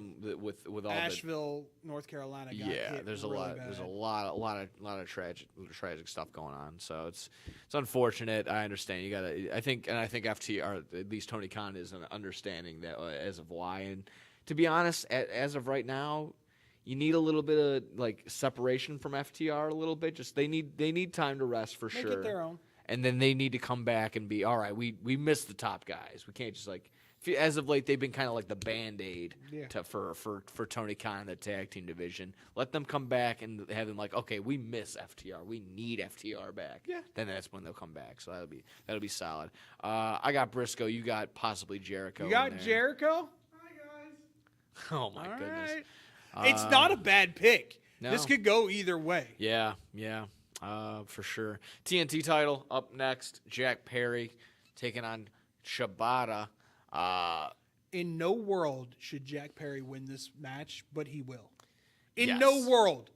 with all Asheville, North Carolina. Got hit there's really a lot of tragic stuff going on. So it's unfortunate. I understand. You gotta. I think FTR, at least Tony Khan, is understanding that as of why. And to be honest, as of right now, you need a little bit of like separation from FTR a little bit. Just they need time to rest for sure. Make it their own. And then they need to come back and be all right. We missed the top guys. We can't just like. As of late, they've been kind of like the Band-Aid for Tony Khan in the tag team division. Let them come back and have them like, okay, we miss FTR. We need FTR back. Yeah. Then that's when they'll come back. So that'll be solid. I got Briscoe. You got possibly Jericho. You got Jericho? Hi, guys. Oh, my goodness. Right. It's not a bad pick. No. This could go either way. Yeah. For sure. TNT title up next. Jack Perry taking on Shibata. In no world should Jack Perry win this match, but he will. In Yes. no world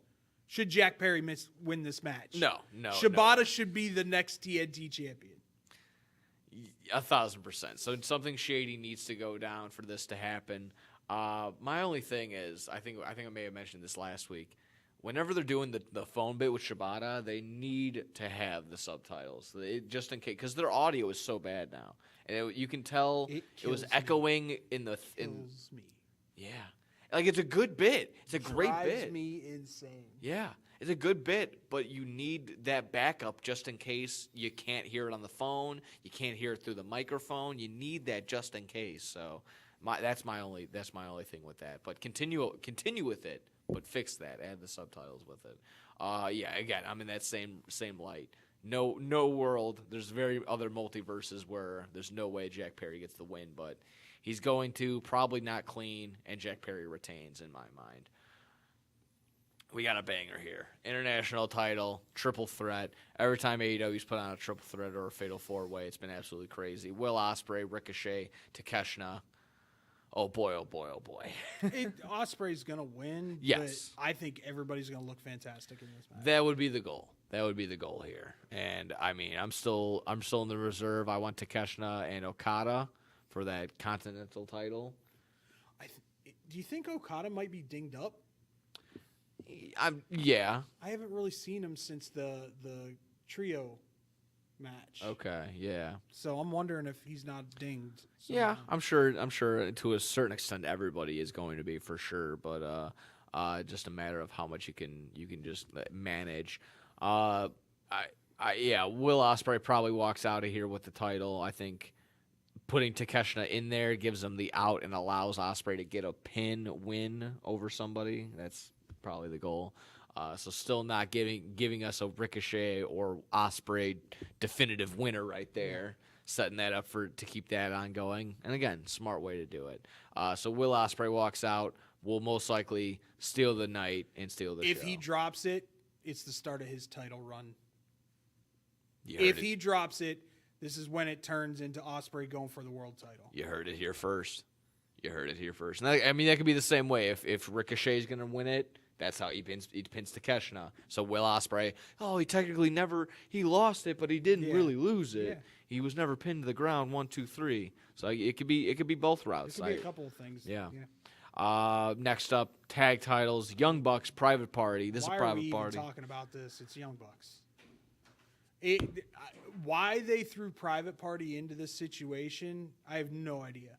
should Jack Perry win this match. No. Shibata should be the next TNT champion. 1,000%. So something shady needs to go down for this to happen. My only thing is, I think I may have mentioned this last week. Whenever they're doing the phone bit with Shibata, they need to have the subtitles, just in case, because their audio is so bad now, and you can tell it was echoing in the. Kills me. Yeah, Like, it's a good bit. It's a great Drives bit. me insane. Yeah, it's a good bit, but you need that backup just in case you can't hear it on the phone, you can't hear it through the microphone. You need that just in case. So that's my only thing with that. But continue with it, but fix that. Add the subtitles with it. Yeah, again, I'm in that same light. No world. There's very other multiverses where there's no way Jack Perry gets the win, but he's going to probably not clean, and Jack Perry retains in my mind. We got a banger here. International title, triple threat. Every time AEW's put on a triple threat or a fatal four-way, it's been absolutely crazy. Will Ospreay, Ricochet, Takeshita. Oh boy, oh boy, oh boy. Ospreay's gonna win. Yes. But I think everybody's gonna look fantastic in this match. That would be the goal. That would be the goal here. And I mean, I'm still in the reserve. I want Takeshita and Okada for that Continental title. Do you think Okada might be dinged up? Yeah. I haven't really seen him since the trio match. Okay, yeah. So I'm wondering if he's not dinged. Yeah, I'm sure to a certain extent everybody is going to be for sure, but just a matter of how much you can just manage. Yeah, Will Ospreay probably walks out of here with the title. I think putting Takeshita in there gives him the out and allows Ospreay to get a pin win over somebody. That's probably the goal. So still not giving us a Ricochet or Ospreay definitive winner right there, setting that up to keep that ongoing. And again, smart way to do it. So Will Ospreay walks out, will most likely steal the night and steal the show. If he drops it, it's the start of his title run. He drops it, this is when it turns into Ospreay going for the world title. You heard it here first. And I mean, that could be the same way. If Ricochet's going to win it, that's how he pins Takeshita. So Will Ospreay, he technically he lost it, but he didn't really lose it. Yeah. He was never pinned to the ground 1, 2, 3. So it could be both routes. It could be a couple of things. Yeah. Next up, tag titles, Young Bucks, Private Party. This is a private party. party. Why are we even talking about this? It's Young Bucks. Why they threw Private Party into this situation, I have no idea.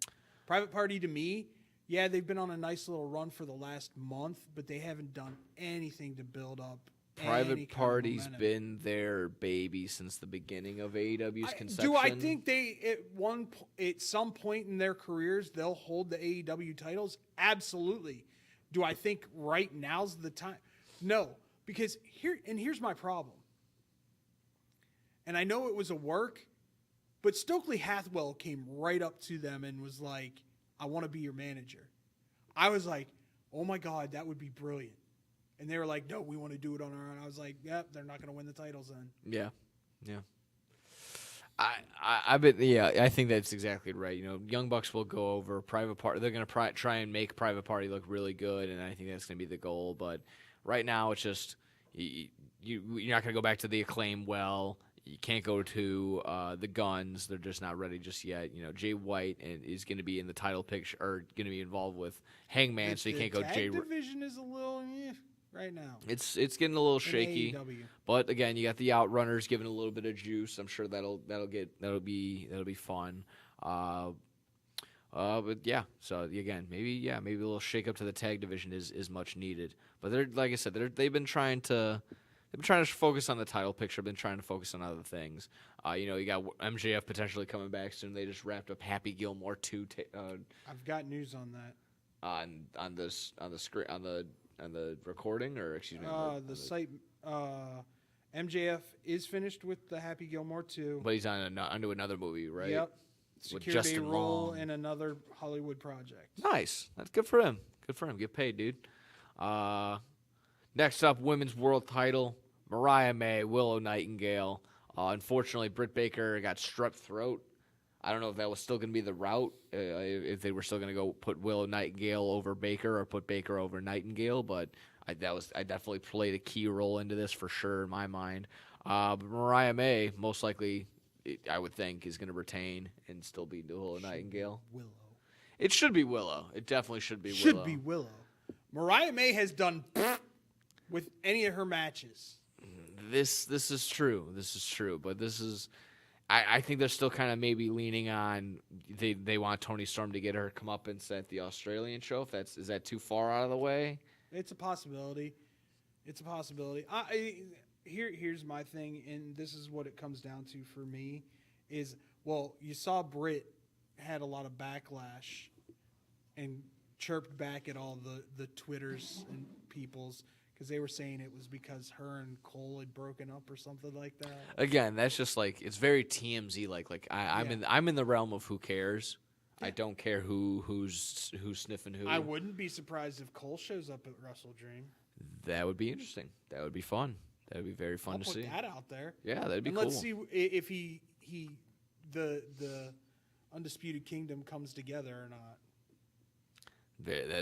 Private Party to me, yeah, they've been on a nice little run for the last month, but they haven't done anything to build up. Private Party's been their baby since the beginning of AEW's conception. Do I think they at some point in their careers they'll hold the AEW titles? Absolutely. Do I think right now's the time? No, because here's my problem. And I know it was a work, but Stokely Hathaway came right up to them and was like, I want to be your manager. I was like, oh my God, that would be brilliant. And they were like, no, we want to do it on our own. I was like, yep, they're not going to win the titles then. Yeah. I think that's exactly right. Young Bucks will go over Private Party. They're going to try and make Private Party look really good, and I think that's going to be the goal. But right now, it's just you're not going to go back to the Acclaim well. You can't go to the Guns. They're just not ready just yet. Jay White is going to be in the title picture, or going to be involved with Hangman, so you can't go Jay. The tag division is a little right now. It's getting a little shaky. But again, you got the Outrunners giving a little bit of juice. I'm sure that'll be fun. But yeah, so again, maybe a little shake up to the tag division is much needed. But they're, like I said, they've been trying to focus on the title picture, been trying to focus on other things. You got MJF potentially coming back soon. They just wrapped up Happy Gilmore 2. I've got news on that. On the screen on the recording, or excuse me. The site. MJF is finished with the Happy Gilmore 2. But he's onto another movie, right? Yep. Secured a role in another Hollywood project. Nice. That's good for him. Get paid, dude. Next up, women's world title, Mariah May, Willow Nightingale. Unfortunately, Britt Baker got strep throat. I don't know if that was still going to be the route, if they were still going to go put Willow Nightingale over Baker or put Baker over Nightingale, but I definitely played a key role into this for sure in my mind. But Mariah May, most likely, I would think, is going to retain and still be Willow Nightingale. Willow. It should be Willow. It definitely should be Willow. Should be Willow. Mariah May has done with any of her matches. This is true. But I think they're still kind of maybe leaning on they want Toni Storm to get her comeuppance at the Australian show. Is that too far out of the way? It's a possibility. It's a possibility. Here's my thing, and this is what it comes down to for me, is, well, you saw Britt had a lot of backlash and chirped back at all the Twitters and peoples because they were saying it was because her and Cole had broken up or something like that. Again, that's just like, it's very TMZ like I'm in the realm of who cares. Yeah. I don't care who's sniffing who. I wouldn't be surprised if Cole shows up at WrestleDream. That would be interesting. That would be fun. That would be very fun to see. Put that out there. Yeah, that'd be and cool. Let's see if the Undisputed Kingdom comes together or not. That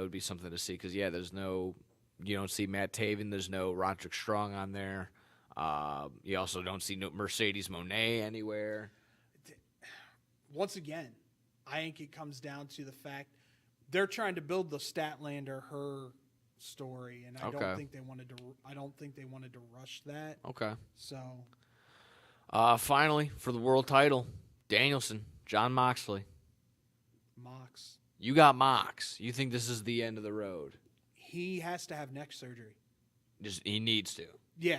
would be something to see because you don't see Matt Taven. There's no Roderick Strong on there. You also don't see no Mercedes Moné anywhere. Once again, I think it comes down to the fact they're trying to build the Statlander her story, and I don't think they wanted to rush that. Okay. So, finally for the world title, Danielson, Jon Moxley. Mox. You got Mox. You think this is the end of the road? He has to have neck surgery. He needs to. Yeah.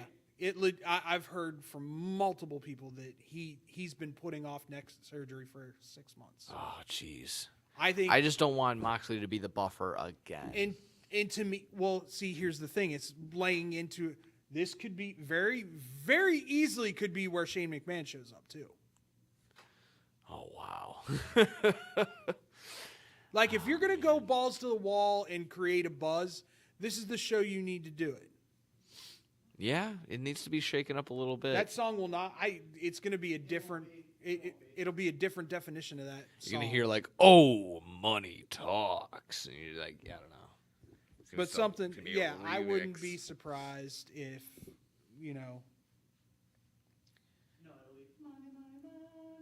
I've heard from multiple people that he's been putting off neck surgery for 6 months. Oh, jeez. I just don't want Moxley to be the buffer again. And to me, well, see, here's the thing. It's laying into this could be very, very easily could be where Shane McMahon shows up too. Oh, wow. Like, if you're going to go balls to the wall and create a buzz, this is the show you need to do it. Yeah, it needs to be shaken up a little bit. That song will not. It's going to be a different. It'll be a different definition of that song. You're going to hear like, "Oh, money talks," and you're like, yeah, I don't know. But something, yeah, I wouldn't be surprised if,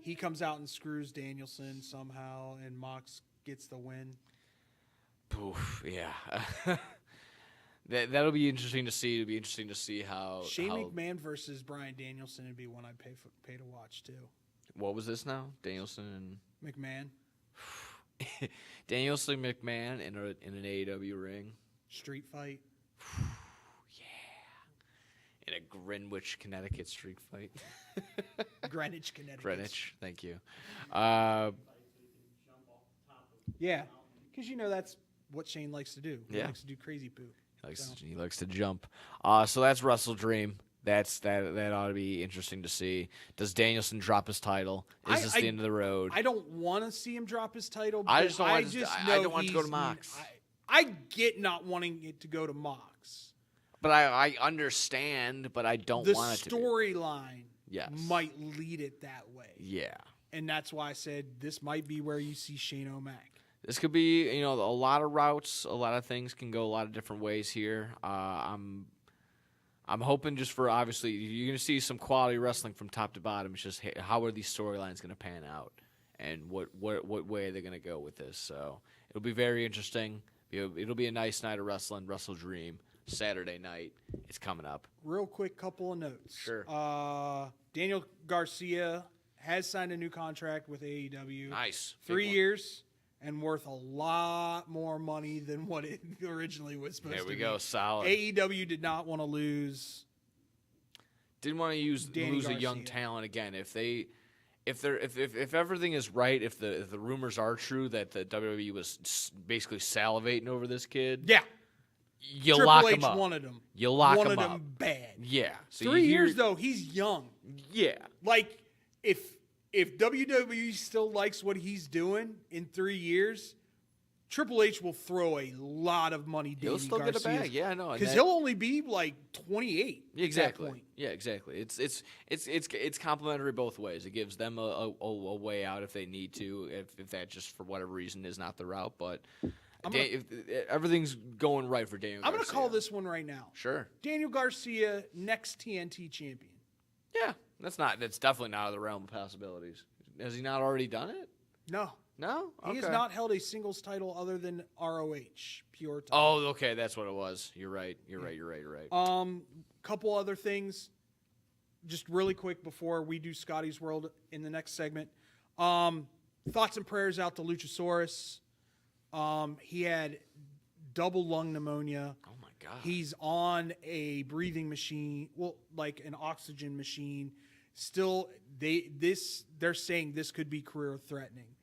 he comes out and screws Danielson somehow, and Mox gets the win. Poof, yeah. That'll be interesting to see. It'll be interesting to see how Shane McMahon versus Bryan Danielson would be one I'd pay to watch too. What was this now? Danielson and McMahon. Danielson McMahon in an AEW ring. Street fight. Yeah. In a Greenwich, Connecticut street fight. Greenwich, Connecticut. Greenwich, thank you. Yeah, because that's what Shane likes to do. He likes to do crazy poo. He likes to jump. So that's WrestleDream. That ought to be interesting to see. Does Danielson drop his title? Is this the end of the road? I don't want to see him drop his title. I just don't want it to go to Mox. I get not wanting it to go to Mox. But I understand, but I don't want it to. The storyline might lead it that way. Yeah. And that's why I said this might be where you see Shane O'Mac. This could be, a lot of routes, a lot of things can go a lot of different ways here. I'm hoping just for, obviously, you're going to see some quality wrestling from top to bottom. It's just how are these storylines going to pan out, and what way are they going to go with this? So it'll be very interesting. It'll be a nice night of wrestling. WrestleDream Saturday night. It's coming up. Real quick, couple of notes. Sure. Daniel Garcia has signed a new contract with AEW. Nice. 3 years. And worth a lot more money than what it originally was supposed to be. There we go, solid. AEW did not want to lose. Didn't want to lose a young talent again. If everything is right, if the rumors are true that the WWE was basically salivating over this kid, yeah, you lock him up. Wanted him. You lock him up. Wanted him bad. Yeah. So 3 years though, he's young. Yeah. Like if WWE still likes what he's doing in 3 years, Triple H will throw a lot of money. He'll still get a bag. Yeah, I know. Because he'll only be like 28. Exactly. At that point. Yeah, exactly. It's complimentary both ways. It gives them a way out if they need to, if that just for whatever reason is not the route. But if everything's going right for Daniel Garcia. I'm going to call this one right now. Sure. Daniel Garcia, next TNT champion. Yeah. That's definitely not out of the realm of possibilities. Has he not already done it? No. No? Okay. He has not held a singles title other than ROH, pure title. Oh, okay, that's what it was. You're right. You're right. Couple other things. just really quick before we do Scotty's World in the next segment. Thoughts and prayers out to Luchasaurus. He had double lung pneumonia. Oh my God. He's on a breathing machine, like an oxygen machine. Still, they're saying this could be career threatening.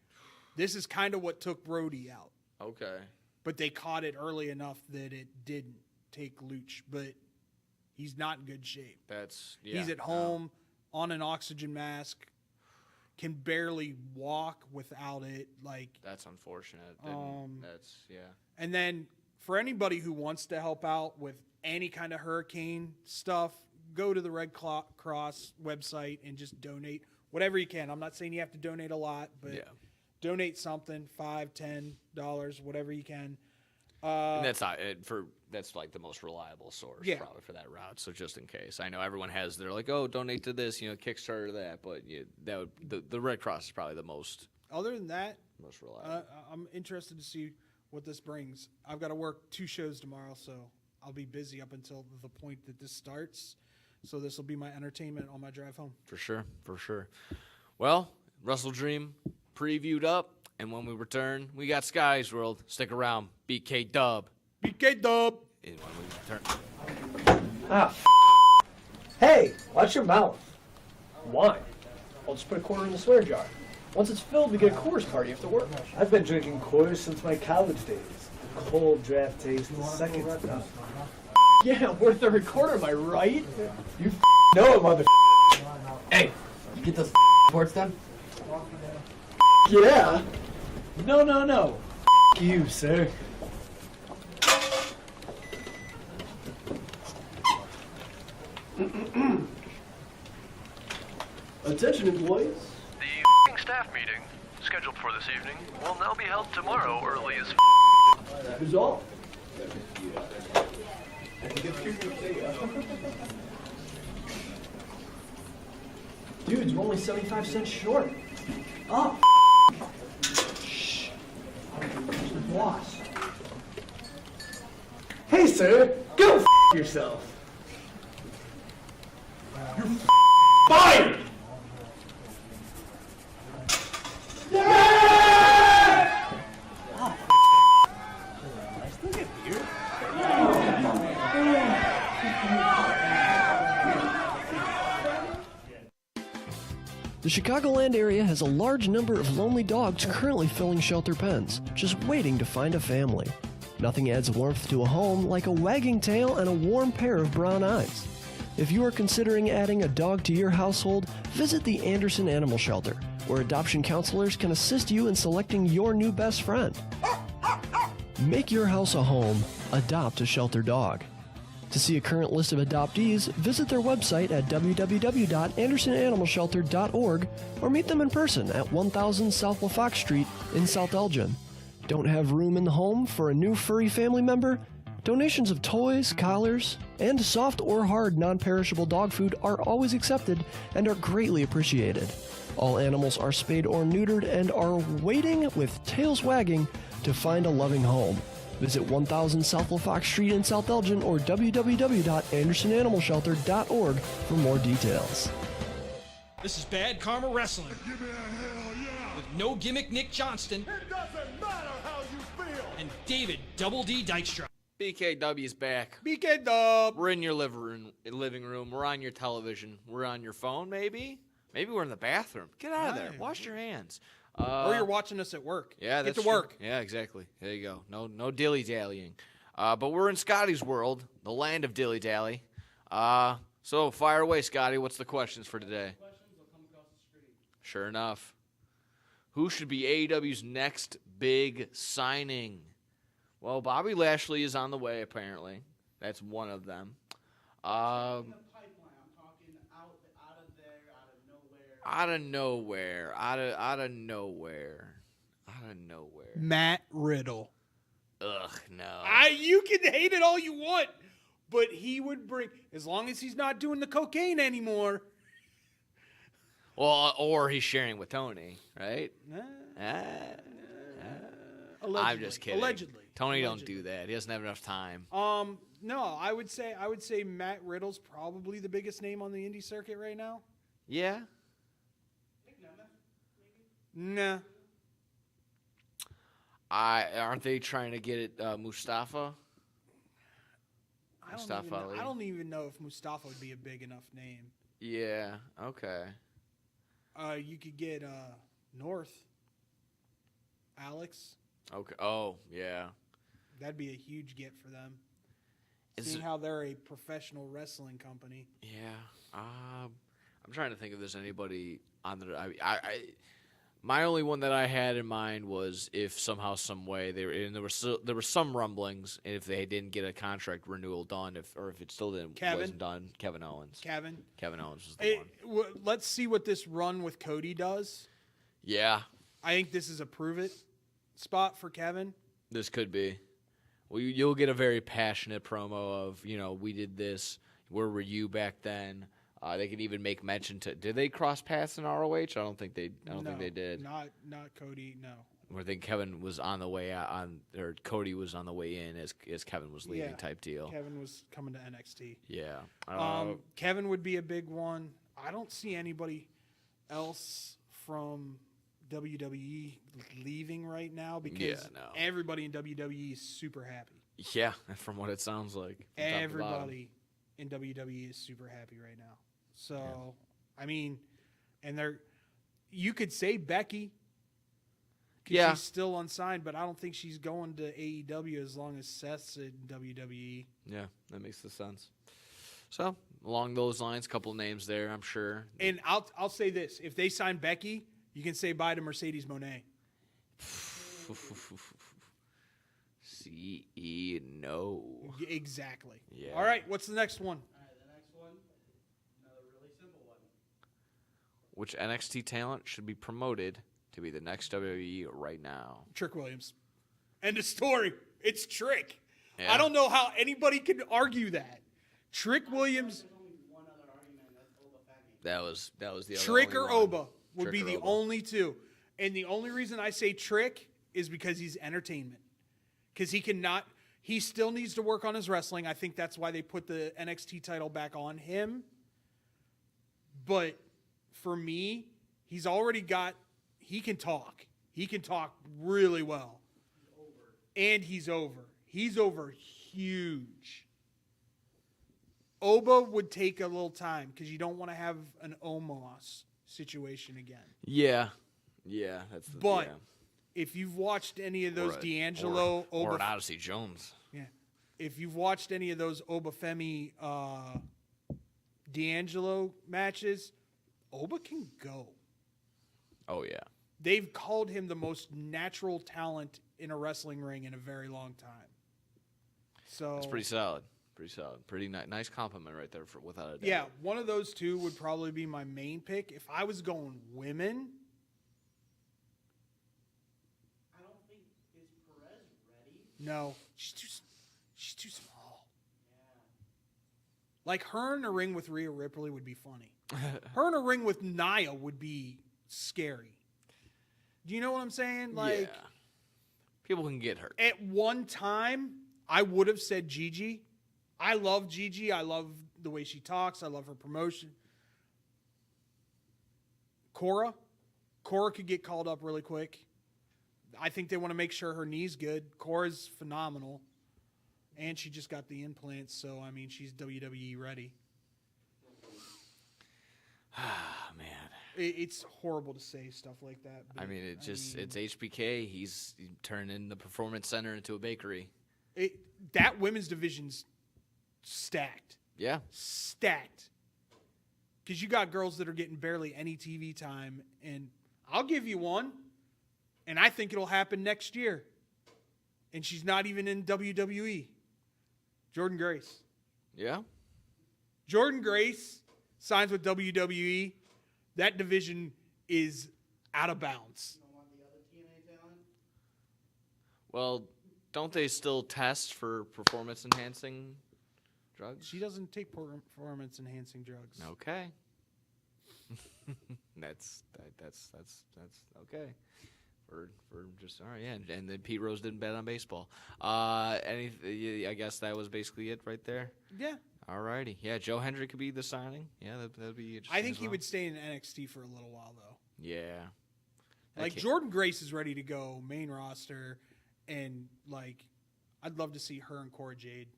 This is kind of what took Brody out. Okay. But they caught it early enough that it didn't take Luch. But he's not in good shape. He's at home on an oxygen mask, can barely walk without it. Like, that's unfortunate. And then for anybody who wants to help out with any kind of hurricane stuff, go to the Red Cross website and just donate whatever you can. I'm not saying you have to donate a lot, but donate something, $5, $10, whatever you can. And that's like the most reliable source probably for that route. So just in case, I know everyone has they're like, oh, donate to this, Kickstarter that, but the Red Cross is probably the most. Other than that, most reliable. I'm interested to see what this brings. I've got to work 2 shows tomorrow, so I'll be busy up until the point that this starts. So this will be my entertainment on my drive home. For sure. Well, WrestleDream previewed up, and when we return, we got Sky's World. Stick around. BK Dub. BK Dub. And when we return. Hey, watch your mouth. Wine. I'll just put a quarter in the swear jar. Once it's filled, we get a Coors party after work. I've been drinking Coors since my college days. The cold draft taste is second to none. Yeah, worth the recorder, am I right? You know it, mother. Hey, you get those reports done? Yeah. No. You, sir. Attention, employees. The staff meeting, scheduled for this evening, will now be held tomorrow early as Who's all? Dude, you're only 75 cents short. Oh, shh. Where's the boss? Hey, sir, go yourself. You're fired! Yeah! Oh, I still get beer. The Chicagoland area has a large number of lonely dogs currently filling shelter pens, just waiting to find a family. Nothing adds warmth to a home like a wagging tail and a warm pair of brown eyes. If you are considering adding a dog to your household, visit the Anderson Animal Shelter, where adoption counselors can assist you in selecting your new best friend. Make your house a home. Adopt a shelter dog. To see a current list of adoptees, visit their website at www.andersonanimalshelter.org or meet them in person at 1000 South LaFox Street in South Elgin. Don't have room in the home for a new furry family member? Donations of toys, collars, and soft or hard non-perishable dog food are always accepted and are greatly appreciated. All animals are spayed or neutered and are waiting with tails wagging to find a loving home. Visit 1000 South LaFox Street in South Elgin or www.andersonanimalshelter.org for more details. This is Bad Karma Wrestling. Give me a hell yeah! With No Gimmick Nick Johnston. It doesn't matter how you feel! And David Double D Dykstra. BKW's back. BK Dub. We're in your living room. We're on your television. We're on your phone, maybe? Maybe we're in the bathroom. Get out of there. Wash your hands. Or you're watching us at work. Yeah, Get that's to work. True. Yeah, exactly. There you go. No dilly-dallying. But we're in Scotty's world, the land of dilly-dally. So fire away, Scotty. What's the questions for today? Sure enough. Who should be AEW's next big signing? Well, Bobby Lashley is on the way, apparently. That's one of them. Out of nowhere. Matt Riddle. Ugh, no. You can hate it all you want, but he would bring, as long as he's not doing the cocaine anymore. Well, or he's sharing with Tony, right? I'm just kidding. Allegedly. Tony don't do that. He doesn't have enough time. No, I would say Matt Riddle's probably the biggest name on the indie circuit right now. Yeah. Nah. Aren't they trying to get it Mustafa? I don't even know if Mustafa would be a big enough name. Yeah. Okay. You could get North. Alex. Okay. Oh, yeah. That'd be a huge get for them. Is Seeing it- how they're a professional wrestling company. Yeah. I'm trying to think if there's anybody on the. My only one that I had in mind was if somehow, some way there were some rumblings, and if they didn't get a contract renewal done, if it still wasn't done, Kevin Owens. Kevin Owens was the one. Let's see what this run with Cody does. Yeah. I think this is a prove it spot for Kevin. This could be. Well, you'll get a very passionate promo of, we did this. Where were you back then? They could even make mention to. Did they cross paths in ROH? I don't think they did. Not Cody. No. I think Kevin was on the way out or Cody was on the way in as Kevin was leaving, type deal. Kevin was coming to NXT. Yeah. Kevin would be a big one. I don't see anybody else from WWE leaving right now because everybody in WWE is super happy. Yeah, from what it sounds like. Everybody in WWE is super happy right now. So, I mean, and you could say Becky. Yeah. She's still unsigned, but I don't think she's going to AEW as long as Seth's in WWE. Yeah, that makes the sense. So, along those lines, a couple names there, I'm sure. And I'll say this. If they sign Becky, you can say bye to Mercedes Moné. No. Exactly. Yeah. All right, what's the next one? All right, the next one, another really simple one. Which NXT talent should be promoted to be the next WWE right now? Trick Williams. End of story. It's Trick. Yeah. I don't know how anybody can argue that. Trick Williams. There's only one other argument, that's Oba Femi. That was the other Trick only or one. Oba would Trick be or the Oba. only two. And the only reason I say Trick is because he's entertainment. Because he still needs to work on his wrestling. I think that's why they put the NXT title back on him. But for me, he can talk. He can talk really well. And he's over. He's over huge. Oba would take a little time because you don't want to have an Omos situation again. Yeah. That's the, But yeah. if you've watched any of those Or D'Angelo, or Oba, an Odyssey Jones. yeah, if you've watched any of those Oba Femi D'Angelo matches, Oba can go. Oh yeah. They've called him the most natural talent in a wrestling ring in a very long time. So That's pretty solid. Pretty nice compliment right there, without a doubt. yeah, one of those two would probably be my main pick. If I was going women, I don't think, is Perez ready? no, she's too small. Like her in a ring with Rhea Ripley would be funny. Her in a ring with Nia would be scary. Do you know what I'm saying? Like, yeah. People can get hurt. at one time, I would have said Gigi. I love Gigi. I love the way she talks. I love her promotion. Cora could get called up really quick. I think they want to make sure her knee's good. Cora's phenomenal. And she just got the implants, so, I mean, she's WWE ready. Ah, man. It's horrible to say stuff like that. But I mean, it's HBK. He's turning the Performance Center into a bakery. That women's division's stacked. Yeah. Stacked. Because you got girls that are getting barely any TV time, and I'll give you one, and I think it'll happen next year. And she's not even in WWE. Jordan Grace. Yeah. Jordan Grace signs with WWE. That division is out of bounds. You don't want the other TNA talent? Well, don't they still test for performance-enhancing drugs? She doesn't take performance-enhancing drugs. Okay. That's okay. For just all right, yeah, and then Pete Rose didn't bet on baseball. I guess that was basically it right there. Yeah. All righty, yeah. Joe Hendry could be the signing. Yeah, that'd be interesting. I think as he well. would stay in NXT for a little while though. Yeah. Like Jordan Grace is ready to go main roster, and like I'd love to see her and Cora Jade.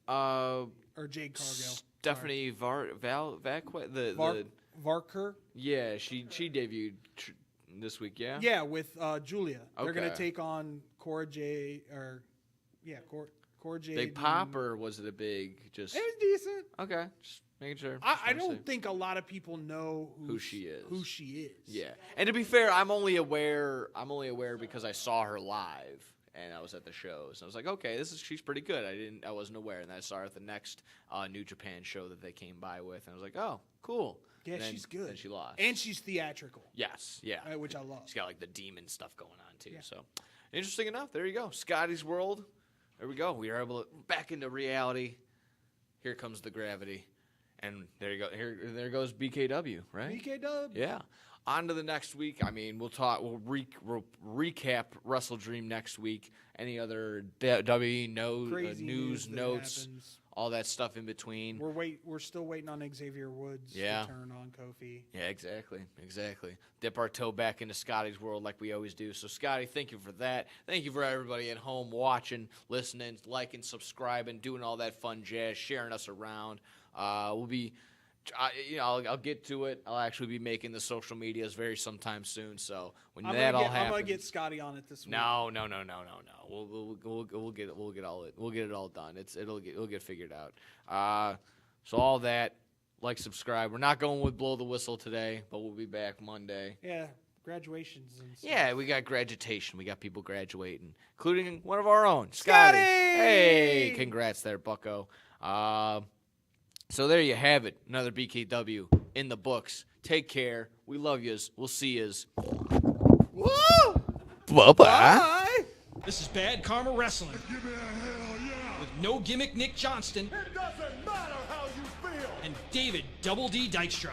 Or Jade Cargill. Stephanie Varker. Yeah, she debuted this week. Yeah. Yeah, with Julia. They're Okay. gonna take on Cora Jade Cora Jade. Big pop, or was it a big just? It was decent. Okay, just making sure. I don't think a lot of people know who she is. Yeah, and to be fair, I'm only aware because I saw her live and I was at the shows. I was like, okay, she's pretty good. I wasn't aware, and I saw her at the next New Japan show that they came by with, and I was like, oh, cool. Yeah, and she's good. And she lost. And she's theatrical. Yes, yeah. Which I love. She's got like the demon stuff going on too. Yeah. So interesting enough. There you go. Scotty's World. There we go. We are able to back into reality. Here comes the gravity. And there you go. There goes BKW, right? BKW. Yeah. On to the next week. I mean, we'll recap WrestleDream next week. Any other news, notes, happens. all that stuff in between. We're still waiting on Xavier Woods to turn on Kofi. Yeah, exactly. Dip our toe back into Scotty's World like we always do. So, Scotty, thank you for that. Thank you for everybody at home watching, listening, liking, subscribing, doing all that fun jazz, sharing us around. We'll be, I'll get to it. I'll actually be making the social medias sometime soon. So when all happens, I'm gonna get Scotty on it this week. No. We'll get it all done. It'll get figured out. So all that, like, subscribe. We're not going with blow the whistle today, but we'll be back Monday. Yeah, graduations and stuff. Yeah, we got graduation. We got people graduating, including one of our own, Scotty. Hey, congrats there, bucko. So there you have it. Another BKW in the books. Take care. We love yous. We'll see yous. Woo! Bye-bye. This is Bad Karma Wrestling. Give me a hell yeah! With No Gimmick Nick Johnston It doesn't matter how you feel! and David Double D Dykstra.